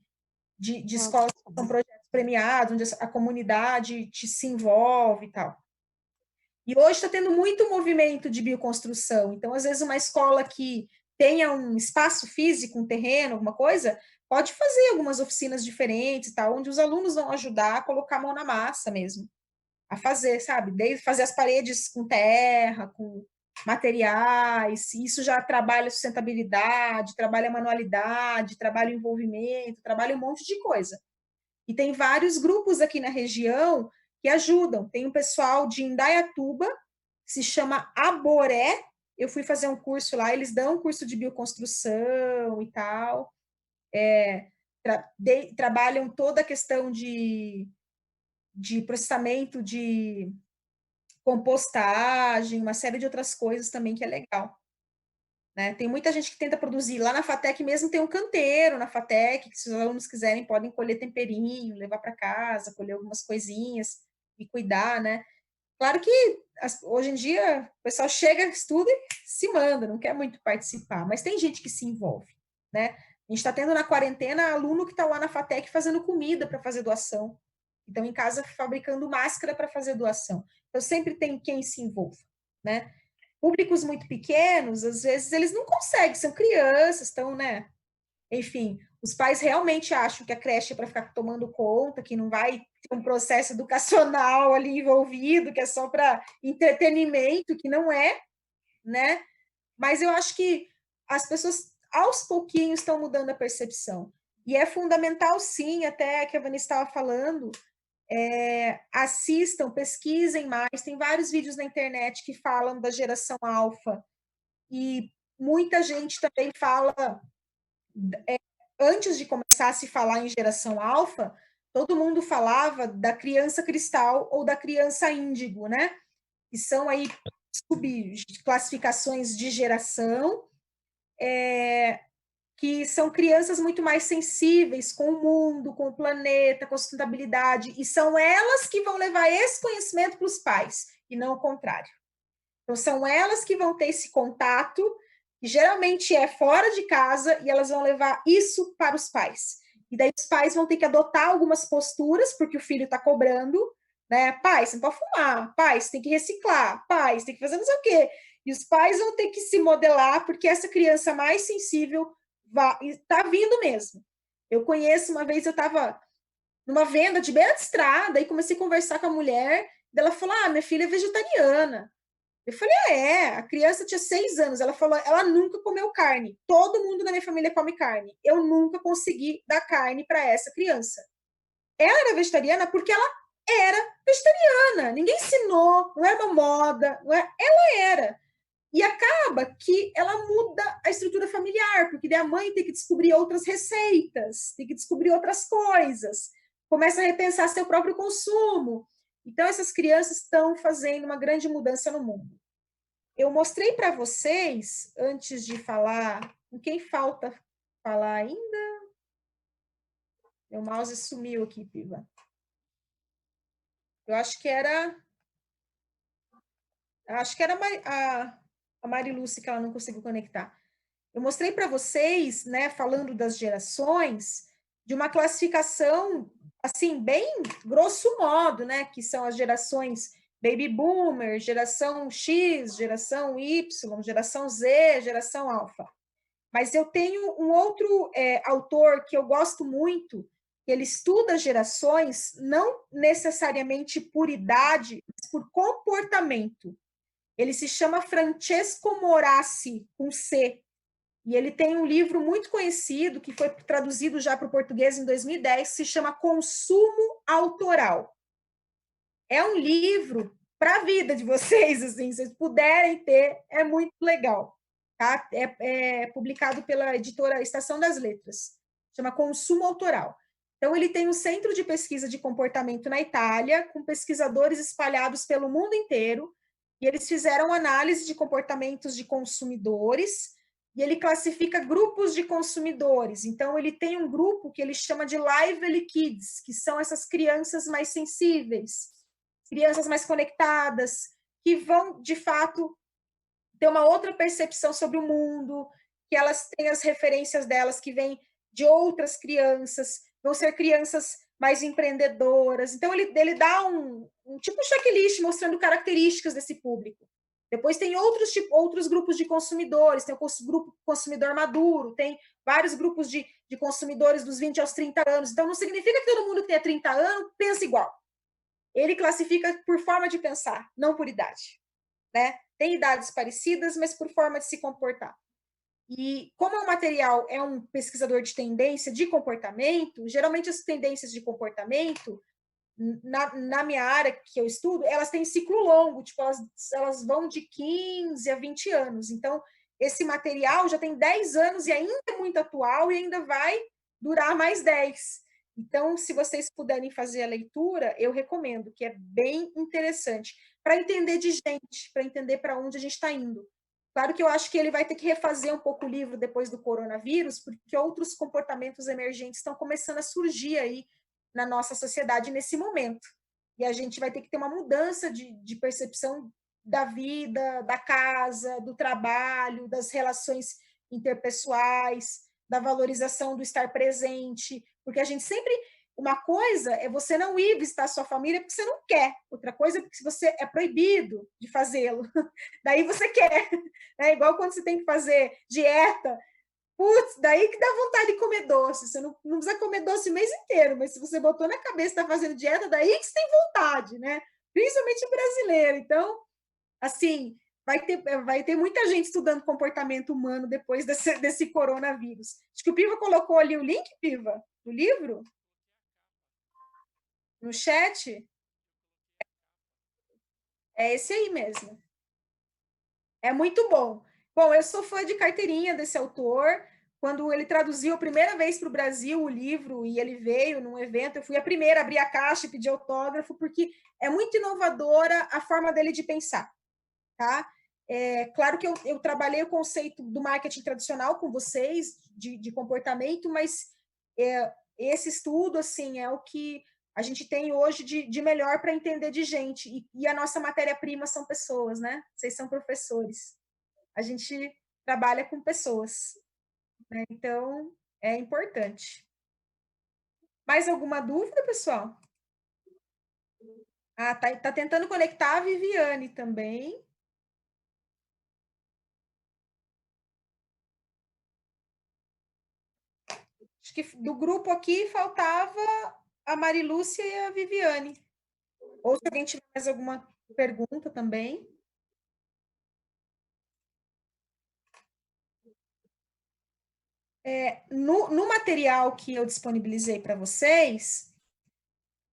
S1: escolas que são projetos premiados, onde a comunidade se envolve e tal. E hoje está tendo muito movimento de bioconstrução. Então, às vezes, uma escola que tenha um espaço físico, um terreno, alguma coisa, pode fazer algumas oficinas diferentes, tal, onde os alunos vão ajudar a colocar a mão na massa mesmo, a fazer, sabe? Desde fazer as paredes com terra, com materiais, isso já trabalha sustentabilidade, trabalha manualidade, trabalha envolvimento, trabalha um monte de coisa. E tem vários grupos aqui na região que ajudam. Tem um pessoal de Indaiatuba, que se chama Aboré. Eu fui fazer um curso lá, eles dão um curso de bioconstrução e tal. Trabalham toda a questão de processamento de compostagem, uma série de outras coisas também que é legal. Né? Tem muita gente que tenta produzir. Lá na FATEC mesmo tem um canteiro na FATEC, que se os alunos quiserem podem colher temperinho, levar para casa, colher algumas coisinhas e cuidar, né? Claro que hoje em dia o pessoal chega, estuda e se manda, não quer muito participar, mas tem gente que se envolve, né? A gente está tendo na quarentena aluno que está lá na FATEC fazendo comida para fazer doação. Então, em casa, fabricando máscara para fazer doação. Então, sempre tem quem se envolva, né? Públicos muito pequenos, às vezes, eles não conseguem, são crianças, estão, né? Enfim, os pais realmente acham que a creche é para ficar tomando conta, que não vai ter um processo educacional ali envolvido, que é só para entretenimento, que não é, né? Mas eu acho que as pessoas, aos pouquinhos, estão mudando a percepção. E é fundamental, sim, até que a Vanessa estava falando, assistam, pesquisem mais. Tem vários vídeos na internet que falam da geração alfa. E muita gente também fala... antes de começar a se falar em geração alfa, todo mundo falava da criança cristal ou da criança índigo, né? Que são aí subclassificações de geração, que são crianças muito mais sensíveis com o mundo, com o planeta, com a sustentabilidade, e são elas que vão levar esse conhecimento para os pais, e não o contrário. Então, são elas que vão ter esse contato, que geralmente é fora de casa, e elas vão levar isso para os pais. E daí os pais vão ter que adotar algumas posturas, porque o filho está cobrando, né? Pai, você não pode fumar. Pai, você tem que reciclar. Pai, você tem que fazer não sei o quê. E os pais vão ter que se modelar, porque essa criança mais sensível está vindo mesmo. Eu conheço, uma vez eu estava numa venda de beira de estrada, e comecei a conversar com a mulher, e ela falou, minha filha é vegetariana. Eu falei, a criança tinha 6 anos, ela falou, ela nunca comeu carne, todo mundo na minha família come carne, eu nunca consegui dar carne para essa criança. Ela era vegetariana porque ela era vegetariana, ninguém ensinou, não era uma moda, ela era. E acaba que ela muda a estrutura familiar, porque daí a mãe tem que descobrir outras receitas, tem que descobrir outras coisas, começa a repensar seu próprio consumo. Então, essas crianças estão fazendo uma grande mudança no mundo. Eu mostrei para vocês, antes de falar, com quem falta falar ainda? Meu mouse sumiu aqui, Piva. Eu acho que era a Marilúcia, que ela não conseguiu conectar. Eu mostrei para vocês, né, falando das gerações, de uma classificação assim, bem grosso modo, né, que são as gerações Baby Boomer, geração X, geração Y, geração Z, geração Alpha. Mas eu tenho um outro autor que eu gosto muito, que ele estuda gerações, não necessariamente por idade, mas por comportamento. Ele se chama Francesco Morassi, com C, e ele tem um livro muito conhecido, que foi traduzido já para o português em 2010, que se chama Consumo Autoral. É um livro para a vida de vocês, assim, se vocês puderem ter, é muito legal. Tá? É publicado pela editora Estação das Letras. Chama Consumo Autoral. Então, ele tem um centro de pesquisa de comportamento na Itália, com pesquisadores espalhados pelo mundo inteiro, e eles fizeram análise de comportamentos de consumidores, e ele classifica grupos de consumidores. Então, ele tem um grupo que ele chama de Lively Kids, que são essas crianças mais sensíveis, crianças mais conectadas, que vão, de fato, ter uma outra percepção sobre o mundo, que elas têm as referências delas que vêm de outras crianças, vão ser crianças mais empreendedoras. Então, ele dá um tipo checklist mostrando características desse público. Depois tem outros grupos de consumidores, tem o grupo consumidor maduro, tem vários grupos de consumidores dos 20 aos 30 anos. Então, não significa que todo mundo que tenha 30 anos pensa igual. Ele classifica por forma de pensar, não por idade. Né? Tem idades parecidas, mas por forma de se comportar. E como o material é um pesquisador de tendência de comportamento, geralmente as tendências de comportamento, na minha área que eu estudo, elas têm ciclo longo, tipo, elas vão de 15 a 20 anos. Então, esse material já tem 10 anos e ainda é muito atual e ainda vai durar mais 10. Então, se vocês puderem fazer a leitura, eu recomendo, que é bem interessante, para entender de gente, para entender para onde a gente está indo. Claro que eu acho que ele vai ter que refazer um pouco o livro depois do coronavírus, porque outros comportamentos emergentes estão começando a surgir aí na nossa sociedade nesse momento. E a gente vai ter que ter uma mudança de percepção da vida, da casa, do trabalho, das relações interpessoais, da valorização do estar presente, porque a gente sempre... Uma coisa é você não ir visitar a sua família porque você não quer. Outra coisa é porque você é proibido de fazê-lo. Daí você quer. É igual quando você tem que fazer dieta, Putz, daí que dá vontade de comer doce. Você não precisa comer doce o mês inteiro, mas se você botou na cabeça que está fazendo dieta, daí que você tem vontade, né? Principalmente brasileiro. Então, assim, vai ter muita gente estudando comportamento humano depois desse coronavírus. Acho que o Piva colocou ali o link, Piva, do livro, no chat. É esse aí mesmo. É muito bom. Bom, eu sou fã de carteirinha desse autor. Quando ele traduziu a primeira vez para o Brasil o livro e ele veio num evento, eu fui a primeira a abrir a caixa e pedir autógrafo, porque é muito inovadora a forma dele de pensar, tá? É, claro que eu trabalhei o conceito do marketing tradicional com vocês, de comportamento, mas esse estudo, assim, é o que a gente tem hoje de melhor para entender de gente. E a nossa matéria-prima são pessoas, né? Vocês são professores. A gente trabalha com pessoas, né? Então, é importante. Mais alguma dúvida, pessoal? Ah, tá tentando conectar a Viviane também. Acho que do grupo aqui faltava a Marilúcia e a Viviane. Ou se alguém tiver mais alguma pergunta também. No material que eu disponibilizei para vocês,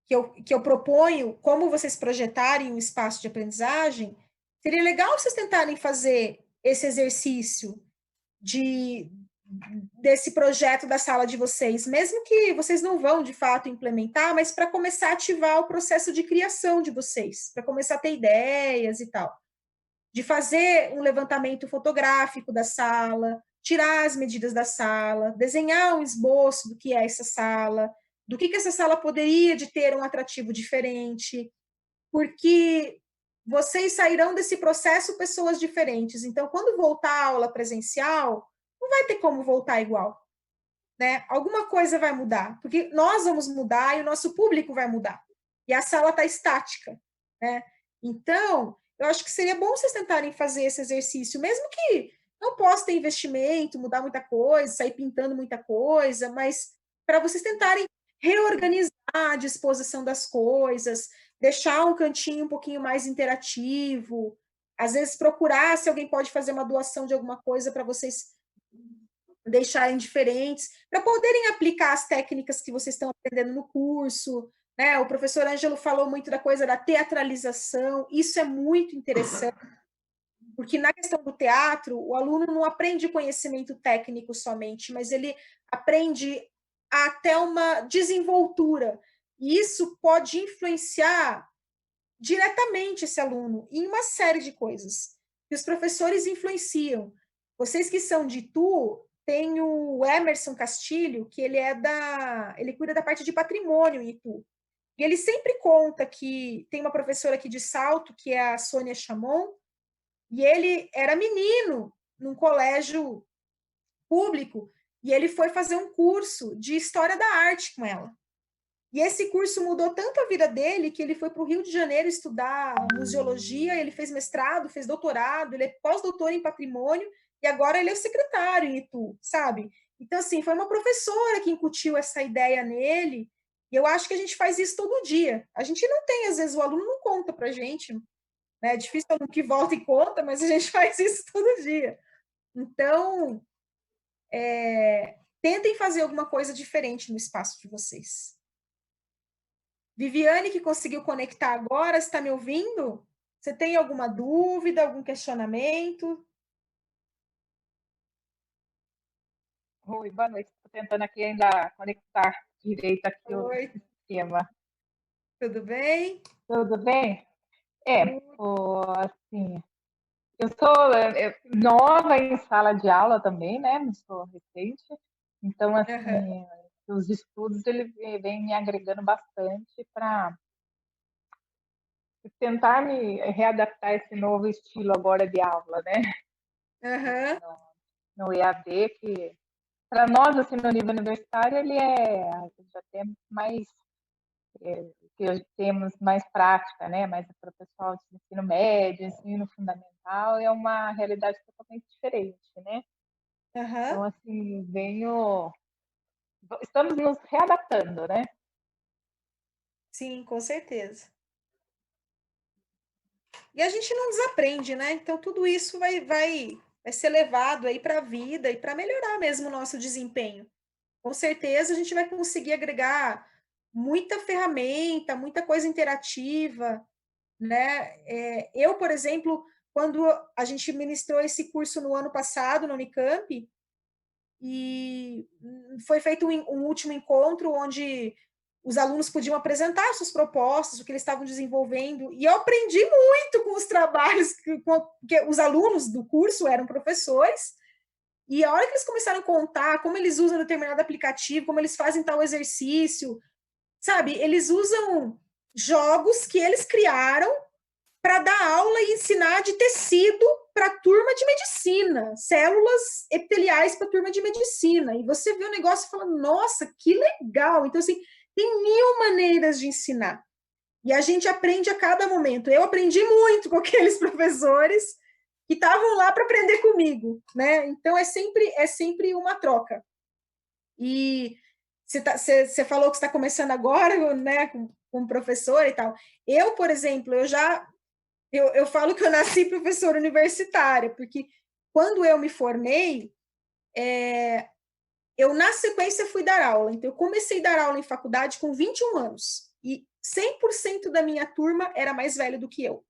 S1: que eu proponho como vocês projetarem um espaço de aprendizagem, seria legal vocês tentarem fazer esse exercício desse projeto da sala de vocês, mesmo que vocês não vão de fato implementar, mas para começar a ativar o processo de criação de vocês, para começar a ter ideias e tal. De fazer um levantamento fotográfico da sala, tirar as medidas da sala, desenhar um esboço do que é essa sala, do que essa sala poderia de ter um atrativo diferente, porque vocês sairão desse processo pessoas diferentes. Então, quando voltar a aula presencial, não vai ter como voltar igual, né? Alguma coisa vai mudar, porque nós vamos mudar e o nosso público vai mudar. E a sala está estática, né? Então, eu acho que seria bom vocês tentarem fazer esse exercício, mesmo que não possa ter investimento, mudar muita coisa, sair pintando muita coisa, mas para vocês tentarem reorganizar a disposição das coisas, deixar um cantinho um pouquinho mais interativo, às vezes procurar se alguém pode fazer uma doação de alguma coisa para vocês deixarem diferentes, para poderem aplicar as técnicas que vocês estão aprendendo no curso, né? O professor Ângelo falou muito da coisa da teatralização, isso é muito interessante, porque na questão do teatro, o aluno não aprende conhecimento técnico somente, mas ele aprende até uma desenvoltura, e isso pode influenciar diretamente esse aluno em uma série de coisas que os professores influenciam. Vocês que são de Itu, tem o Emerson Castilho, que ele cuida da parte de patrimônio em Itu. E ele sempre conta que tem uma professora aqui de Salto, que é a Sônia Chamon, e ele era menino num colégio público, e ele foi fazer um curso de História da Arte com ela. E esse curso mudou tanto a vida dele que ele foi para o Rio de Janeiro estudar museologia, ele fez mestrado, fez doutorado, ele é pós-doutor em patrimônio e agora ele é o secretário em Itu, sabe? Então, assim, foi uma professora que incutiu essa ideia nele e eu acho que a gente faz isso todo dia. A gente não tem, às vezes, o aluno não conta para a gente, né? É difícil o aluno que volta e conta, mas a gente faz isso todo dia. Então, tentem fazer alguma coisa diferente no espaço de vocês. Viviane, que conseguiu conectar agora, está me ouvindo? Você tem alguma dúvida, algum questionamento?
S8: Oi, boa noite. Estou tentando aqui ainda conectar direito aqui o
S1: Oi,
S8: sistema.
S1: tudo bem?
S8: Tudo bem? Assim, eu sou nova em sala de aula também, né? Não sou recente. Então, assim, os estudos ele vem me agregando bastante para tentar me readaptar a esse novo estilo agora de aula, né? No EAD, que para nós, assim, no nível universitário, ele já tem mais, que temos mais prática, né? Mas para o pessoal de ensino médio, ensino fundamental, é uma realidade totalmente diferente, né? Então, assim, estamos nos readaptando, né?
S1: Sim, com certeza. E a gente não desaprende, né? Então, tudo isso vai ser levado aí para a vida e para melhorar mesmo o nosso desempenho. Com certeza, a gente vai conseguir agregar muita ferramenta, muita coisa interativa, né? Eu, por exemplo, quando a gente ministrou esse curso no ano passado, no Unicamp, e foi feito um último encontro onde os alunos podiam apresentar suas propostas, o que eles estavam desenvolvendo, e eu aprendi muito com os trabalhos, porque os alunos do curso eram professores, e a hora que eles começaram a contar como eles usam determinado aplicativo, como eles fazem tal exercício, sabe? Eles usam jogos que eles criaram para dar aula e ensinar de tecido para a turma de medicina, células epiteliais para a turma de medicina. E você vê o negócio e fala, nossa, que legal! Então, assim, tem 1000 maneiras de ensinar. E a gente aprende a cada momento. Eu aprendi muito com aqueles professores que estavam lá para aprender comigo, né? Então, é sempre uma troca. E você falou que está começando agora, né, com professor e tal. Eu, por exemplo, eu falo que eu nasci professora universitária, porque quando eu me formei, eu, na sequência, fui dar aula. Então, eu comecei a dar aula em faculdade com 21 anos. E 100% da minha turma era mais velho do que eu.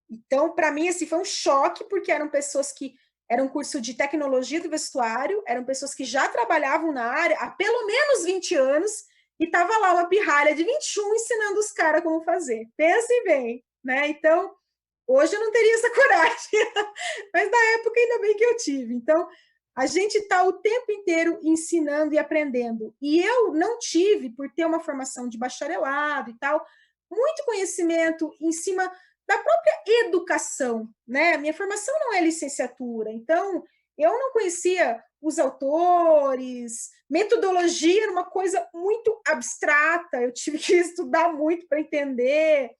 S1: Então, para mim, assim, foi um choque, porque eram pessoas que eram curso de tecnologia do vestuário, eram pessoas que já trabalhavam na área há pelo menos 20 anos, e estava lá uma pirralha de 21 ensinando os caras como fazer. Pensem bem, né? Então, hoje eu não teria essa coragem, mas na época ainda bem que eu tive. Então, a gente está o tempo inteiro ensinando e aprendendo. E eu não tive, por ter uma formação de bacharelado e tal, muito conhecimento em cima da própria educação, né? Minha formação não é licenciatura, então eu não conhecia os autores, metodologia era uma coisa muito abstrata, eu tive que estudar muito para entender,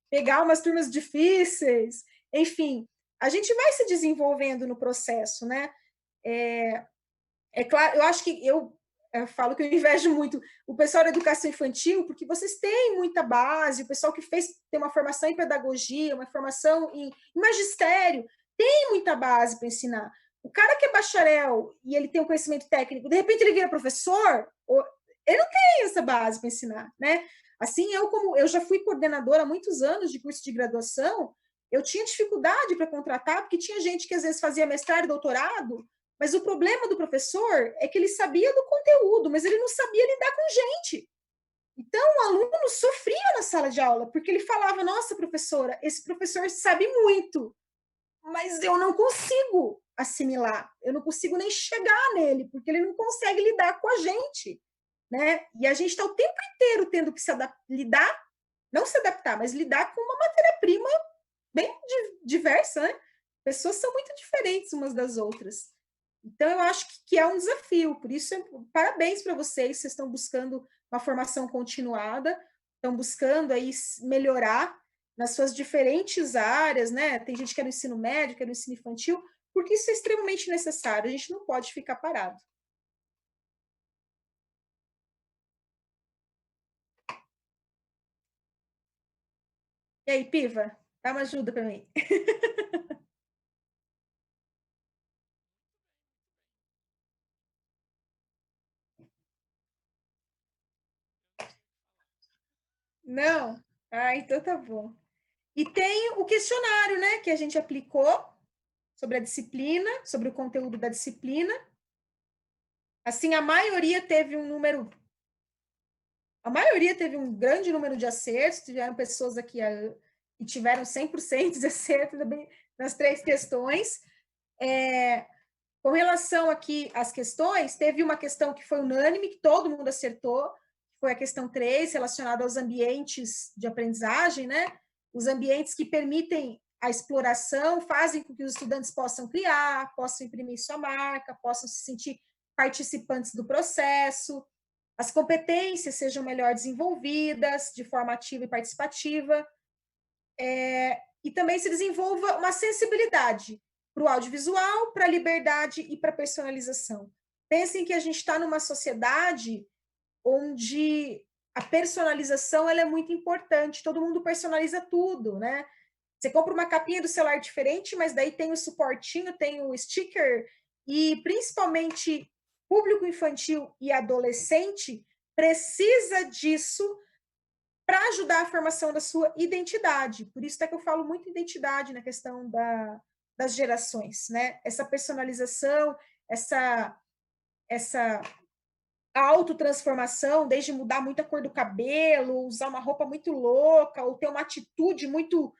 S1: pegar umas turmas difíceis, enfim, a gente vai se desenvolvendo no processo, né? É claro, eu acho que eu falo que eu invejo muito o pessoal da educação infantil, porque vocês têm muita base, o pessoal que tem uma formação em pedagogia, uma formação em magistério, tem muita base para ensinar. O cara que é bacharel e ele tem um conhecimento técnico, de repente ele vira professor, ele não tem essa base para ensinar, né? Assim, como eu já fui coordenadora há muitos anos de curso de graduação, eu tinha dificuldade para contratar, porque tinha gente que às vezes fazia mestrado e doutorado, mas o problema do professor é que ele sabia do conteúdo, mas ele não sabia lidar com gente. Então, o aluno sofria na sala de aula, porque ele falava, nossa, professora, esse professor sabe muito, mas eu não consigo assimilar, eu não consigo nem chegar nele, porque ele não consegue lidar com a gente, né? E a gente está o tempo inteiro tendo que lidar, não se adaptar, mas lidar com uma matéria-prima bem diversa, né? Pessoas são muito diferentes umas das outras. Então, eu acho que é um desafio, por isso, parabéns para vocês estão buscando uma formação continuada, estão buscando aí melhorar nas suas diferentes áreas, né? Tem gente que é no ensino médio, que é no ensino infantil, porque isso é extremamente necessário, a gente não pode ficar parado. E aí, Piva, dá uma ajuda para mim. Não? Ah, então tá bom. E tem o questionário, né, que a gente aplicou sobre a disciplina, sobre o conteúdo da disciplina. Assim, a maioria teve um grande número de acertos, tiveram pessoas aqui que tiveram 100% de acerto nas 3 questões. Com relação aqui às questões, teve uma questão que foi unânime, que todo mundo acertou, foi a questão 3, relacionada aos ambientes de aprendizagem, né? Os ambientes que permitem a exploração, fazem com que os estudantes possam criar, possam imprimir sua marca, possam se sentir participantes do processo, as competências sejam melhor desenvolvidas, de forma ativa e participativa, e também se desenvolva uma sensibilidade para o audiovisual, para a liberdade e para a personalização. Pensem que a gente está numa sociedade onde a personalização ela é muito importante, todo mundo personaliza tudo, né? Você compra uma capinha do celular diferente, mas daí tem o suportinho, tem o sticker, e principalmente público infantil e adolescente precisa disso para ajudar a formação da sua identidade. Por isso é que eu falo muito identidade na questão das gerações, né? Essa personalização, essa autotransformação, desde mudar muito a cor do cabelo, usar uma roupa muito louca, ou ter uma atitude muito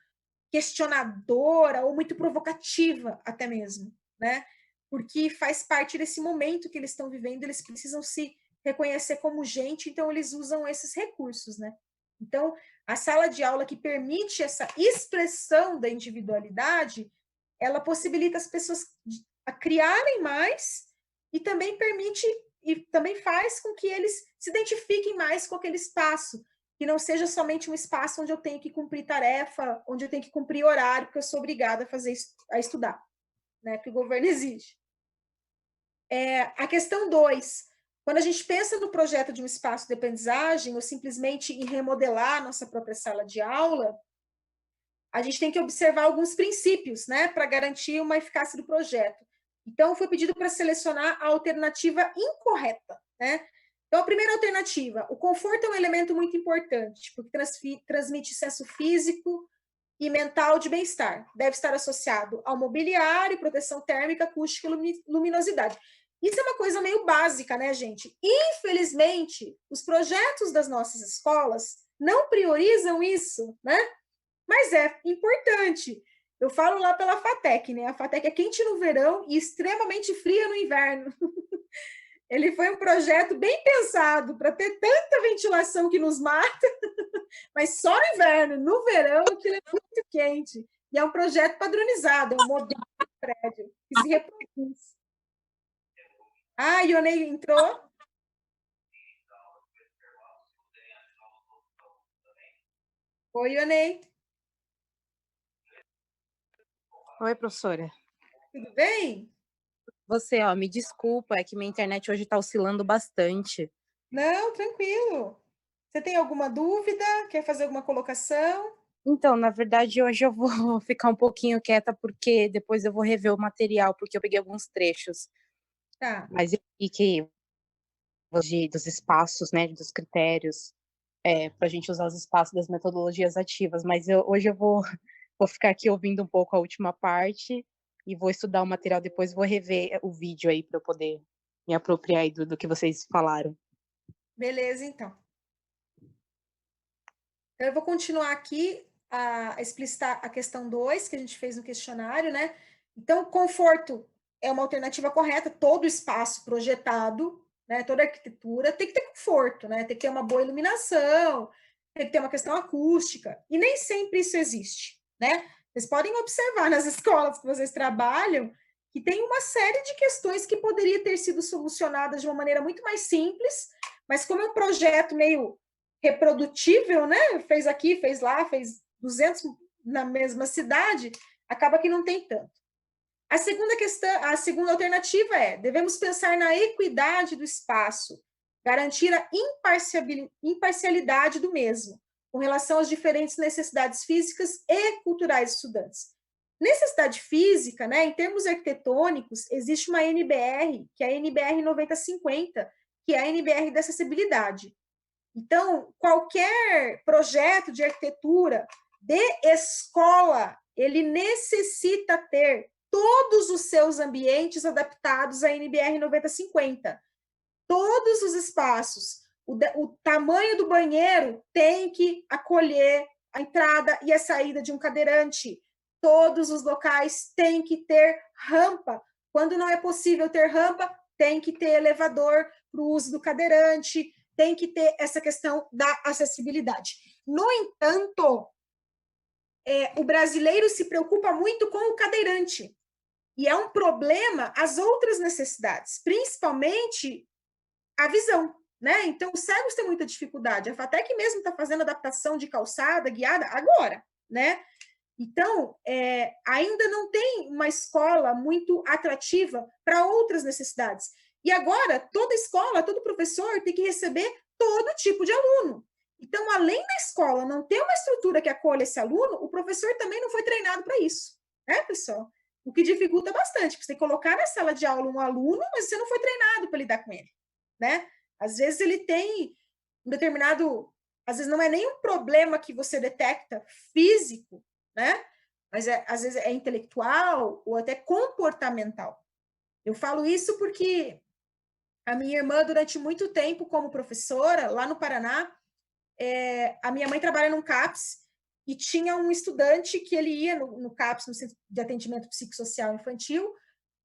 S1: questionadora, ou muito provocativa até mesmo, né? Porque faz parte desse momento que eles estão vivendo, eles precisam se reconhecer como gente, então eles usam esses recursos, né? Então, a sala de aula que permite essa expressão da individualidade, ela possibilita as pessoas a criarem mais e também permite e também faz com que eles se identifiquem mais com aquele espaço, que não seja somente um espaço onde eu tenho que cumprir tarefa, onde eu tenho que cumprir horário, porque eu sou obrigada a estudar, né, que o governo exige. A questão 2, quando a gente pensa no projeto de um espaço de aprendizagem, ou simplesmente em remodelar a nossa própria sala de aula, a gente tem que observar alguns princípios, né, para garantir uma eficácia do projeto. Então, foi pedido para selecionar a alternativa incorreta, né? Então, a primeira alternativa, o conforto é um elemento muito importante, porque transmite senso físico e mental de bem-estar. Deve estar associado ao mobiliário, proteção térmica, acústica e luminosidade. Isso é uma coisa meio básica, né, gente? Infelizmente, os projetos das nossas escolas não priorizam isso, né? Mas é importante. Eu falo lá pela FATEC, né? A FATEC é quente no verão e extremamente fria no inverno. Ele foi um projeto bem pensado para ter tanta ventilação que nos mata, mas só no inverno. No verão, aquilo é muito quente. E é um projeto padronizado, é um modelo de prédio que se reproduz. Ah, Ionei entrou? Oi, Ionei.
S9: Oi, professora.
S1: Tudo bem?
S9: Você, me desculpa, é que minha internet hoje está oscilando bastante.
S1: Não, tranquilo. Você tem alguma dúvida? Quer fazer alguma colocação?
S9: Então, na verdade, hoje eu vou ficar um pouquinho quieta, porque depois eu vou rever o material, porque eu peguei alguns trechos.
S1: Tá.
S9: Mas eu vi que dos espaços, né, dos critérios, para a gente usar os espaços das metodologias ativas, mas hoje eu vou ficar aqui ouvindo um pouco a última parte e vou estudar o material depois, vou rever o vídeo aí para eu poder me apropriar aí do que vocês falaram.
S1: Beleza, então. Eu vou continuar aqui a explicitar a questão 2, que a gente fez no questionário, né? Então, conforto é uma alternativa correta, todo espaço projetado, né, toda arquitetura tem que ter conforto, né? Tem que ter uma boa iluminação, tem que ter uma questão acústica, e nem sempre isso existe, né? Vocês podem observar nas escolas que vocês trabalham que tem uma série de questões que poderia ter sido solucionadas de uma maneira muito mais simples, mas como é um projeto meio reprodutível, né? Fez aqui, fez lá, fez 200 na mesma cidade, acaba que não tem tanto. A segunda questão, a segunda alternativa devemos pensar na equidade do espaço, garantir a imparcialidade do mesmo, com relação às diferentes necessidades físicas e culturais dos estudantes. Necessidade física, né, em termos arquitetônicos, existe uma NBR, que é a NBR 9050, que é a NBR da acessibilidade. Então, qualquer projeto de arquitetura de escola, ele necessita ter todos os seus ambientes adaptados à NBR 9050. Todos os espaços, o tamanho do banheiro tem que acolher a entrada e a saída de um cadeirante. Todos os locais têm que ter rampa. Quando não é possível ter rampa, tem que ter elevador para o uso do cadeirante, tem que ter essa questão da acessibilidade. No entanto, o brasileiro se preocupa muito com o cadeirante. E é um problema as outras necessidades, principalmente a visão, né? Então, os cegos têm muita dificuldade. A FATEC mesmo está fazendo adaptação de calçada guiada agora, né? Então, ainda não tem uma escola muito atrativa para outras necessidades. E agora, toda escola, todo professor tem que receber todo tipo de aluno. Então, além da escola não ter uma estrutura que acolha esse aluno, o professor também não foi treinado para isso, né, pessoal? O que dificulta bastante, porque você tem que colocar na sala de aula um aluno, mas você não foi treinado para lidar com ele, né? Às vezes ele tem um determinado... Às vezes não é nem um problema que você detecta físico, né? Mas às vezes é intelectual ou até comportamental. Eu falo isso porque a minha irmã, durante muito tempo, como professora, lá no Paraná, a minha mãe trabalha num CAPS e tinha um estudante que ele ia no CAPS, no Centro de Atendimento Psicossocial Infantil,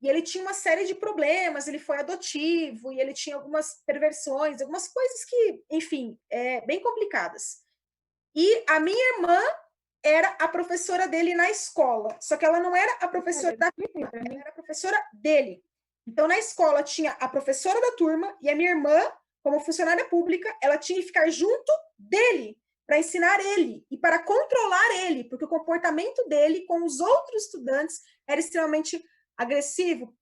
S1: e ele tinha uma série de problemas, ele foi adotivo, e ele tinha algumas perversões, algumas coisas que, enfim, bem complicadas. E a minha irmã era a professora dele na escola, só que ela não era a professora da turma, ela era a professora dele. Então, na escola tinha a professora da turma e a minha irmã, como funcionária pública, ela tinha que ficar junto dele para ensinar ele e para controlar ele, porque o comportamento dele com os outros estudantes era extremamente agressivo,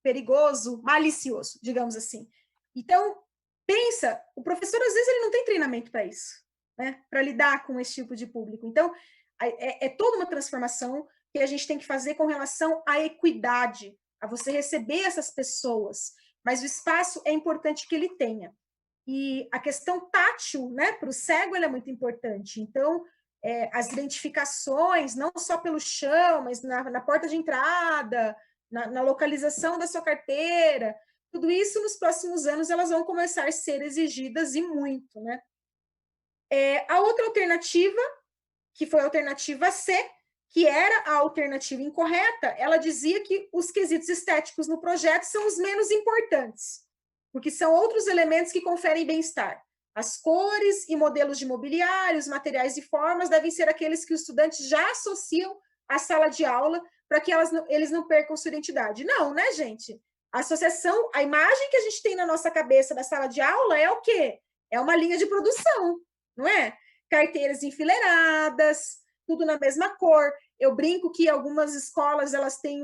S1: perigoso, malicioso, digamos assim. Então, pensa, o professor, às vezes, ele não tem treinamento para isso, né? Para lidar com esse tipo de público. Então, é toda uma transformação que a gente tem que fazer com relação à equidade, a você receber essas pessoas, mas o espaço é importante que ele tenha. E a questão tátil, né, para o cego, ela é muito importante. Então, as identificações, não só pelo chão, mas na porta de entrada, na localização da sua carteira, tudo isso, nos próximos anos, elas vão começar a ser exigidas e muito, né? A outra alternativa, que foi a alternativa C, que era a alternativa incorreta, ela dizia que os quesitos estéticos no projeto são os menos importantes, porque são outros elementos que conferem bem-estar. As cores e modelos de mobiliário, os materiais e formas devem ser aqueles que os estudantes já associam à sala de aula para que eles não percam sua identidade. Não, né, gente? A associação, a imagem que a gente tem na nossa cabeça da sala de aula é o quê? É uma linha de produção, não é? Carteiras enfileiradas, tudo na mesma cor. Eu brinco que algumas escolas elas têm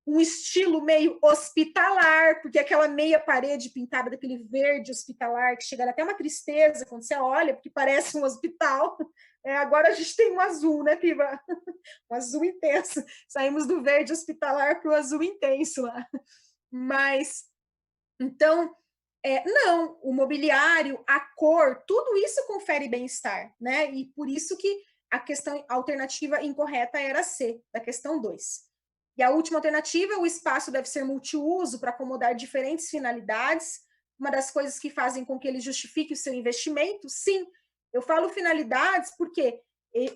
S1: um estilo meio hospitalar, porque aquela meia parede pintada daquele verde hospitalar, que chega até uma tristeza quando você olha, porque parece um hospital. Agora a gente tem um azul, né, Piva? Um azul intenso. Saímos do verde hospitalar para o azul intenso lá. Mas, então, não, o mobiliário, a cor, tudo isso confere bem-estar, né? E por isso que a questão alternativa incorreta era C, da questão 2. E a última alternativa, o espaço deve ser multiuso para acomodar diferentes finalidades. Uma das coisas que fazem com que ele justifique o seu investimento, sim, eu falo finalidades porque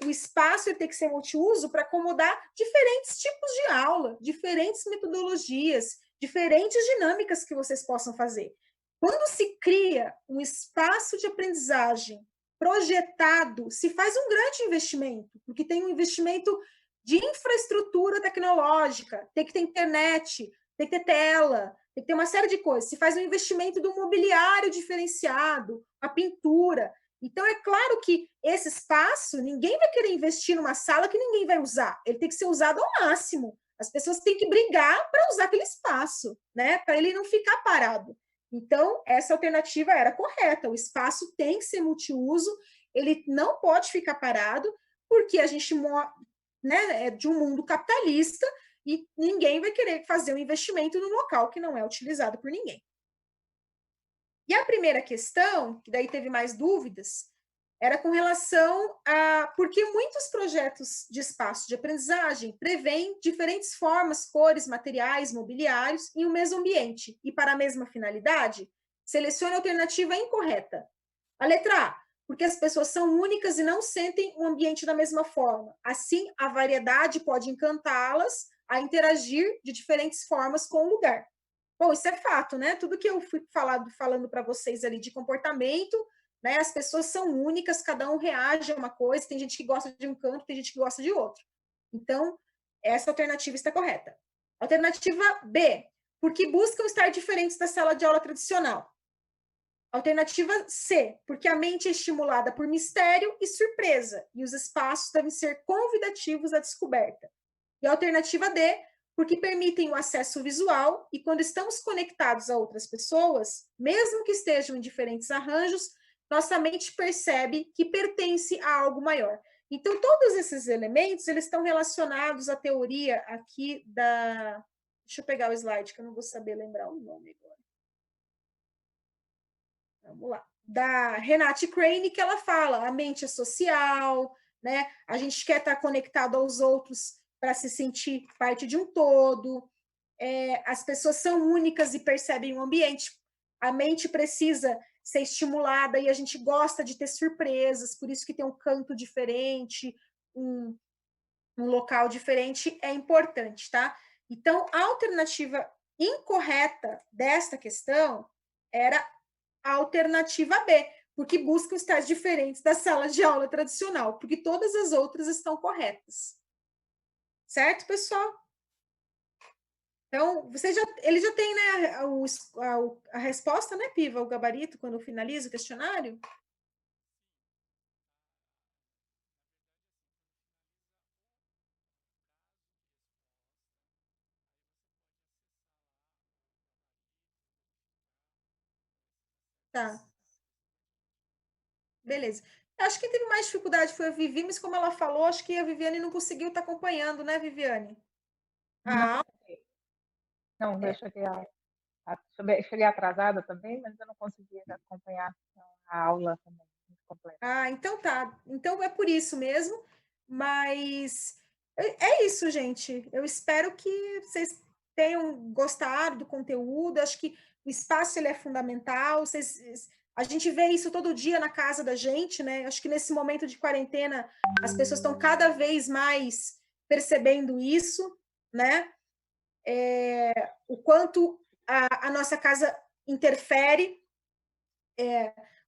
S1: o espaço tem que ser multiuso para acomodar diferentes tipos de aula, diferentes metodologias, diferentes dinâmicas que vocês possam fazer. Quando se cria um espaço de aprendizagem projetado, se faz um grande investimento, porque tem um investimento de infraestrutura tecnológica, tem que ter internet, tem que ter tela, tem que ter uma série de coisas. Se faz um investimento do mobiliário diferenciado, a pintura. Então, é claro que esse espaço, ninguém vai querer investir numa sala que ninguém vai usar. Ele tem que ser usado ao máximo. As pessoas têm que brigar para usar aquele espaço, né? Para ele não ficar parado. Então, essa alternativa era correta. O espaço tem que ser multiuso, ele não pode ficar parado, porque a gente é de um mundo capitalista e ninguém vai querer fazer um investimento no local que não é utilizado por ninguém. E a primeira questão, que daí teve mais dúvidas, era com relação a... Porque muitos projetos de espaço de aprendizagem prevêem diferentes formas, cores, materiais, mobiliários em um mesmo ambiente. E para a mesma finalidade, selecione a alternativa incorreta. A letra A, porque as pessoas são únicas e não sentem o ambiente da mesma forma. Assim, a variedade pode encantá-las a interagir de diferentes formas com o lugar. Bom, isso é fato, né? Tudo que eu fui falando para vocês ali de comportamento, né? As pessoas são únicas, cada um reage a uma coisa, tem gente que gosta de um canto, tem gente que gosta de outro. Então, essa alternativa está correta. Alternativa B, porque buscam estar diferentes da sala de aula tradicional. Alternativa C, porque a mente é estimulada por mistério e surpresa, e os espaços devem ser convidativos à descoberta. E a alternativa D, porque permitem o acesso visual, e quando estamos conectados a outras pessoas, mesmo que estejam em diferentes arranjos, nossa mente percebe que pertence a algo maior. Então, todos esses elementos, eles estão relacionados à teoria aqui da... Deixa eu pegar o slide, que eu não vou saber lembrar o nome agora. Vamos lá. Da Renate Crane, que ela fala, a mente é social, né? A gente quer estar conectado aos outros para se sentir parte de um todo. As pessoas são únicas e percebem o ambiente. A mente precisa ser estimulada e a gente gosta de ter surpresas, por isso que tem um canto diferente, um local diferente é importante, tá? Então, a alternativa incorreta desta questão era a alternativa B, porque buscam estágios diferentes da sala de aula tradicional, porque todas as outras estão corretas. Certo, pessoal? Então, ele já tem, né, a resposta, né, Piva, o gabarito, quando finaliza o questionário? Tá. Beleza. Acho que quem teve mais dificuldade foi a Vivi, mas como ela falou, acho que a Viviane não conseguiu estar acompanhando, né, Viviane?
S8: Não, eu cheguei atrasada também, mas eu não conseguia acompanhar a aula também completa.
S1: Então tá. Então é por isso mesmo, mas é isso, gente. Eu espero que vocês tenham gostado do conteúdo. Acho que o espaço ele é fundamental. A gente vê isso todo dia na casa da gente, né? Acho que nesse momento de quarentena as pessoas estão cada vez mais percebendo isso, né? O quanto a nossa casa interfere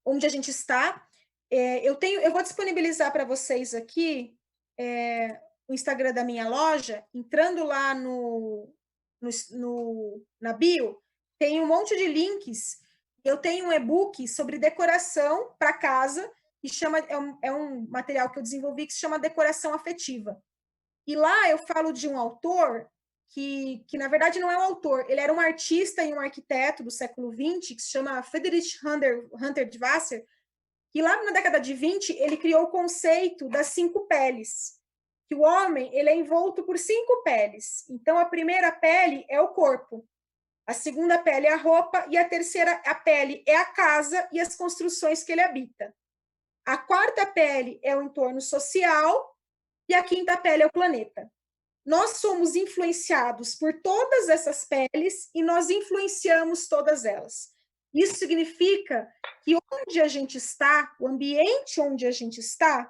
S1: onde a gente está. Eu vou disponibilizar para vocês aqui o Instagram da minha loja, entrando lá na bio, tem um monte de links. Eu tenho um e-book sobre decoração para casa, que é um material que eu desenvolvi que se chama Decoração Afetiva. E lá eu falo de um autor que na verdade não é um autor, ele era um artista e um arquiteto do século XX, que se chama Friedrich Hunter de Wasser, que lá na década de 20 ele criou o conceito das 5 peles, que o homem ele é envolto por 5 peles. Então, a primeira pele é o corpo, a segunda pele é a roupa e a terceira a pele é a casa e as construções que ele habita. A quarta pele é o entorno social e a quinta pele é o planeta. Nós somos influenciados por todas essas peles e nós influenciamos todas elas. Isso significa que onde a gente está, o ambiente onde a gente está,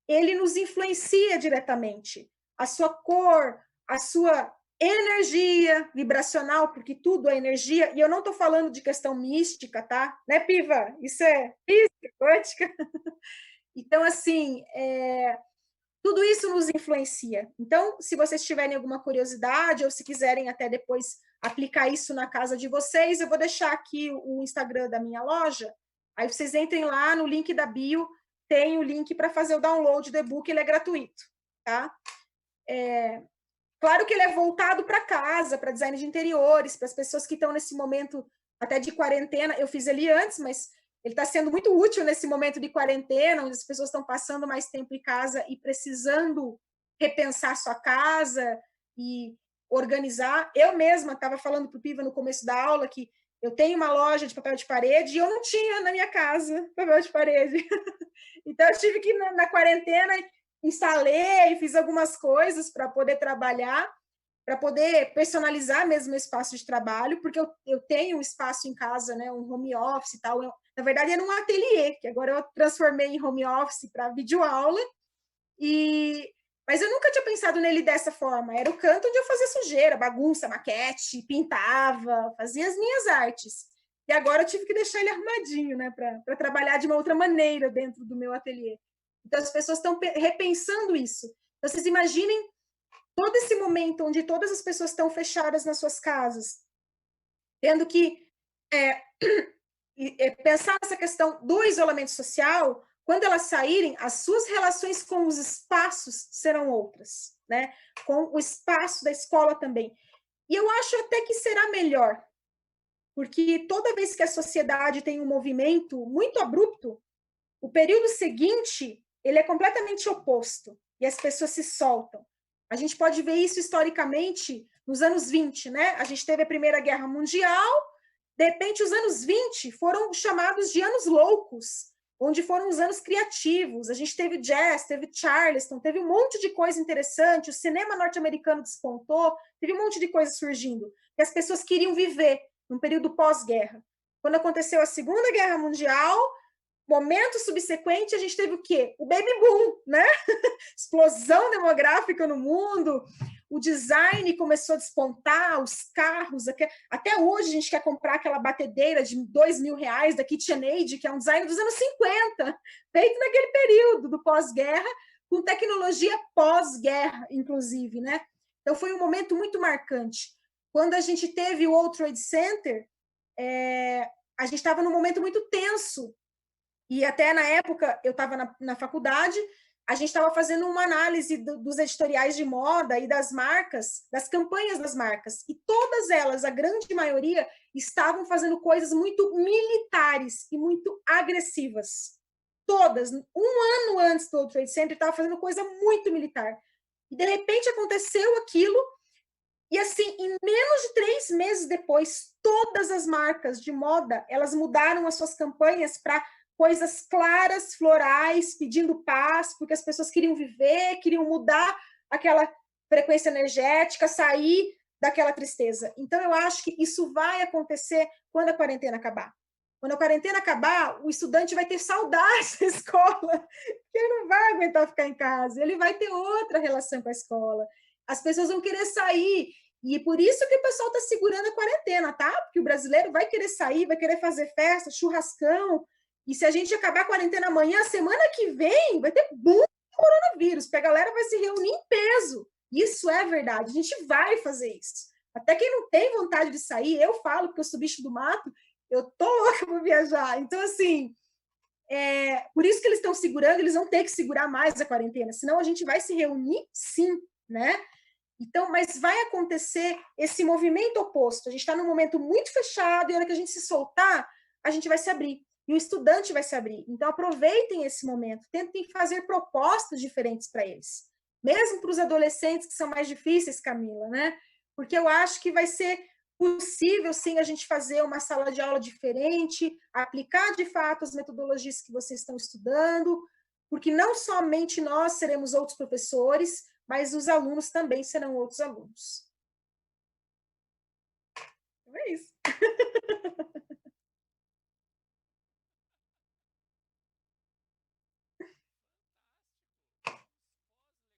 S1: ele nos influencia diretamente. A sua cor, a sua energia vibracional, porque tudo é energia, e eu não estou falando de questão mística, tá? Né, Piva? Isso é física, quântica. Então, assim, tudo isso nos influencia. Então, se vocês tiverem alguma curiosidade, ou se quiserem até depois aplicar isso na casa de vocês, eu vou deixar aqui o Instagram da minha loja, aí vocês entrem lá no link da bio, tem o link para fazer o download do e-book, ele é gratuito, tá? Claro que ele é voltado para casa, para design de interiores, para as pessoas que estão nesse momento até de quarentena. Eu fiz ele antes, mas ele está sendo muito útil nesse momento de quarentena, onde as pessoas estão passando mais tempo em casa e precisando repensar sua casa e organizar. Eu mesma estava falando para o Piva no começo da aula que eu tenho uma loja de papel de parede e eu não tinha na minha casa papel de parede. Então, eu tive que, na quarentena, instalei, fiz algumas coisas para poder trabalhar, para poder personalizar mesmo o espaço de trabalho, porque eu tenho um espaço em casa, né, um home office e tal. Na verdade, era um ateliê, que agora eu transformei em home office para videoaula, mas eu nunca tinha pensado nele dessa forma. Era o canto onde eu fazia sujeira, bagunça, maquete, pintava, fazia as minhas artes. E agora eu tive que deixar ele arrumadinho, né, para trabalhar de uma outra maneira dentro do meu ateliê. Então, as pessoas estão repensando isso. Então, vocês imaginem todo esse momento onde todas as pessoas estão fechadas nas suas casas, tendo que pensar nessa questão do isolamento social, quando elas saírem, as suas relações com os espaços serão outras, né? Com o espaço da escola também. E eu acho até que será melhor, porque toda vez que a sociedade tem um movimento muito abrupto, o período seguinte, ele é completamente oposto, e as pessoas se soltam. A gente pode ver isso historicamente nos anos 20, né? A gente teve a Primeira Guerra Mundial, de repente os anos 20 foram chamados de anos loucos, onde foram os anos criativos. A gente teve jazz, teve Charleston, teve um monte de coisa interessante, o cinema norte-americano despontou, teve um monte de coisa surgindo, que as pessoas queriam viver num período pós-guerra. Quando aconteceu a Segunda Guerra Mundial, momento subsequente, a gente teve o quê? O baby boom, né? Explosão demográfica no mundo, o design começou a despontar, os carros, até hoje a gente quer comprar aquela batedeira de R$2.000 da KitchenAid, que é um design dos anos 50, feito naquele período do pós-guerra, com tecnologia pós-guerra, inclusive, né? Então foi um momento muito marcante. Quando a gente teve o World Trade Center, a gente estava num momento muito tenso, e até na época eu estava na faculdade, a gente estava fazendo uma análise dos editoriais de moda e das marcas, das campanhas das marcas, e todas elas, a grande maioria, estavam fazendo coisas muito militares e muito agressivas. Todas. Um ano antes do World Trade Center, estava fazendo coisa muito militar. E, de repente, aconteceu aquilo, e, assim, em menos de 3 meses depois, todas as marcas de moda, elas mudaram as suas campanhas para coisas claras, florais, pedindo paz, porque as pessoas queriam viver, queriam mudar aquela frequência energética, sair daquela tristeza. Então, eu acho que isso vai acontecer quando a quarentena acabar. Quando a quarentena acabar, o estudante vai ter saudade da escola, porque ele não vai aguentar ficar em casa, ele vai ter outra relação com a escola. As pessoas vão querer sair, e por isso que o pessoal está segurando a quarentena, tá? Porque o brasileiro vai querer sair, vai querer fazer festa, churrascão. E se a gente acabar a quarentena amanhã, semana que vem, vai ter boom de coronavírus, porque a galera vai se reunir em peso. Isso é verdade, a gente vai fazer isso. Até quem não tem vontade de sair, eu falo, porque eu sou bicho do mato, eu tô louca por viajar. Então, assim, por isso que eles estão segurando, eles vão ter que segurar mais a quarentena, senão a gente vai se reunir sim, né? Então, mas vai acontecer esse movimento oposto. A gente está num momento muito fechado, e a hora que a gente se soltar, a gente vai se abrir. E o estudante vai se abrir. Então, aproveitem esse momento, tentem fazer propostas diferentes para eles. Mesmo para os adolescentes, que são mais difíceis, Camila, né? Porque eu acho que vai ser possível, sim, a gente fazer uma sala de aula diferente, aplicar, de fato, as metodologias que vocês estão estudando, porque não somente nós seremos outros professores, mas os alunos também serão outros alunos. Então é isso.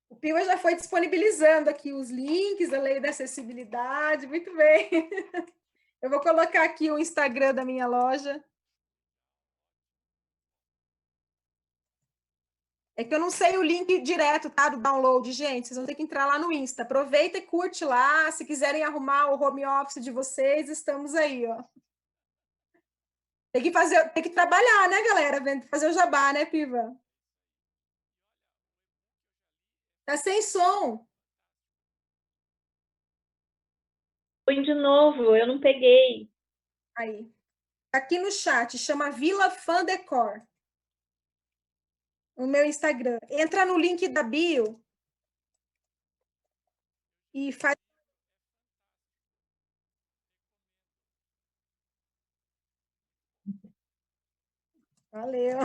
S1: O Piva já foi disponibilizando aqui os links da Lei da Acessibilidade, muito bem. Eu vou colocar aqui o Instagram da minha loja. É que eu não sei o link direto, tá, do download, gente. Vocês vão ter que entrar lá no Insta. Aproveita e curte lá. Se quiserem arrumar o home office de vocês, estamos aí, ó. Tem que trabalhar, né, galera? Fazer o jabá, né, Piva? Tá sem som.
S4: Põe de novo, eu não peguei.
S1: Aí. Aqui no chat, chama Vila Fã Decor. O meu Instagram. Entra no link da bio e faz. Valeu.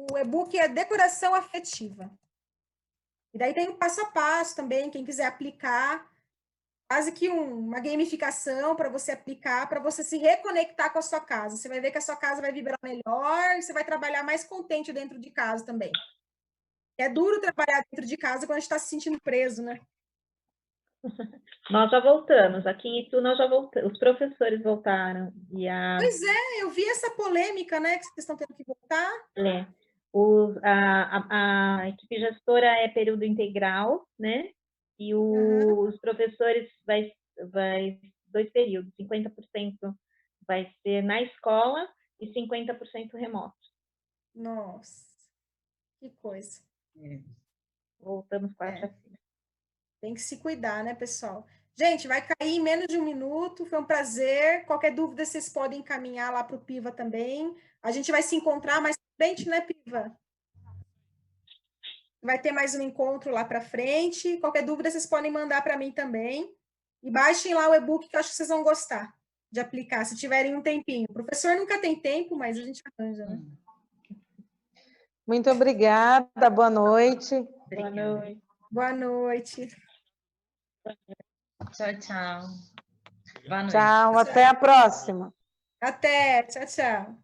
S1: O e-book é Decoração Afetiva. E daí tem o passo a passo também, quem quiser aplicar, quase que uma gamificação para você aplicar, para você se reconectar com a sua casa. Você vai ver que a sua casa vai vibrar melhor, e você vai trabalhar mais contente dentro de casa também. É duro trabalhar dentro de casa quando a gente está se sentindo preso, né?
S4: Nós já voltamos, aqui em Itu nós já voltamos, os professores voltaram.
S1: Pois é, eu vi essa polêmica, né, que vocês estão tendo que voltar.
S4: A equipe gestora é período integral, né? E os professores vai 2 períodos, 50% vai ser na escola e 50% remoto.
S1: Nossa, que coisa.
S4: Voltamos quarta-feira.
S1: Tem que se cuidar, né, pessoal? Gente, vai cair em menos de 1 minuto. Foi um prazer. Qualquer dúvida, vocês podem encaminhar lá para o Piva também. A gente vai se encontrar mais pra frente, né, Piva? Vai ter mais um encontro lá para frente. Qualquer dúvida, vocês podem mandar para mim também. E baixem lá o e-book, que eu acho que vocês vão gostar de aplicar, se tiverem um tempinho. O professor nunca tem tempo, mas a gente arranja, né?
S6: Muito obrigada, boa noite.
S4: Boa noite.
S1: Boa noite.
S5: Tchau, tchau. Boa noite.
S6: Tchau, até a próxima.
S1: Até, tchau, tchau.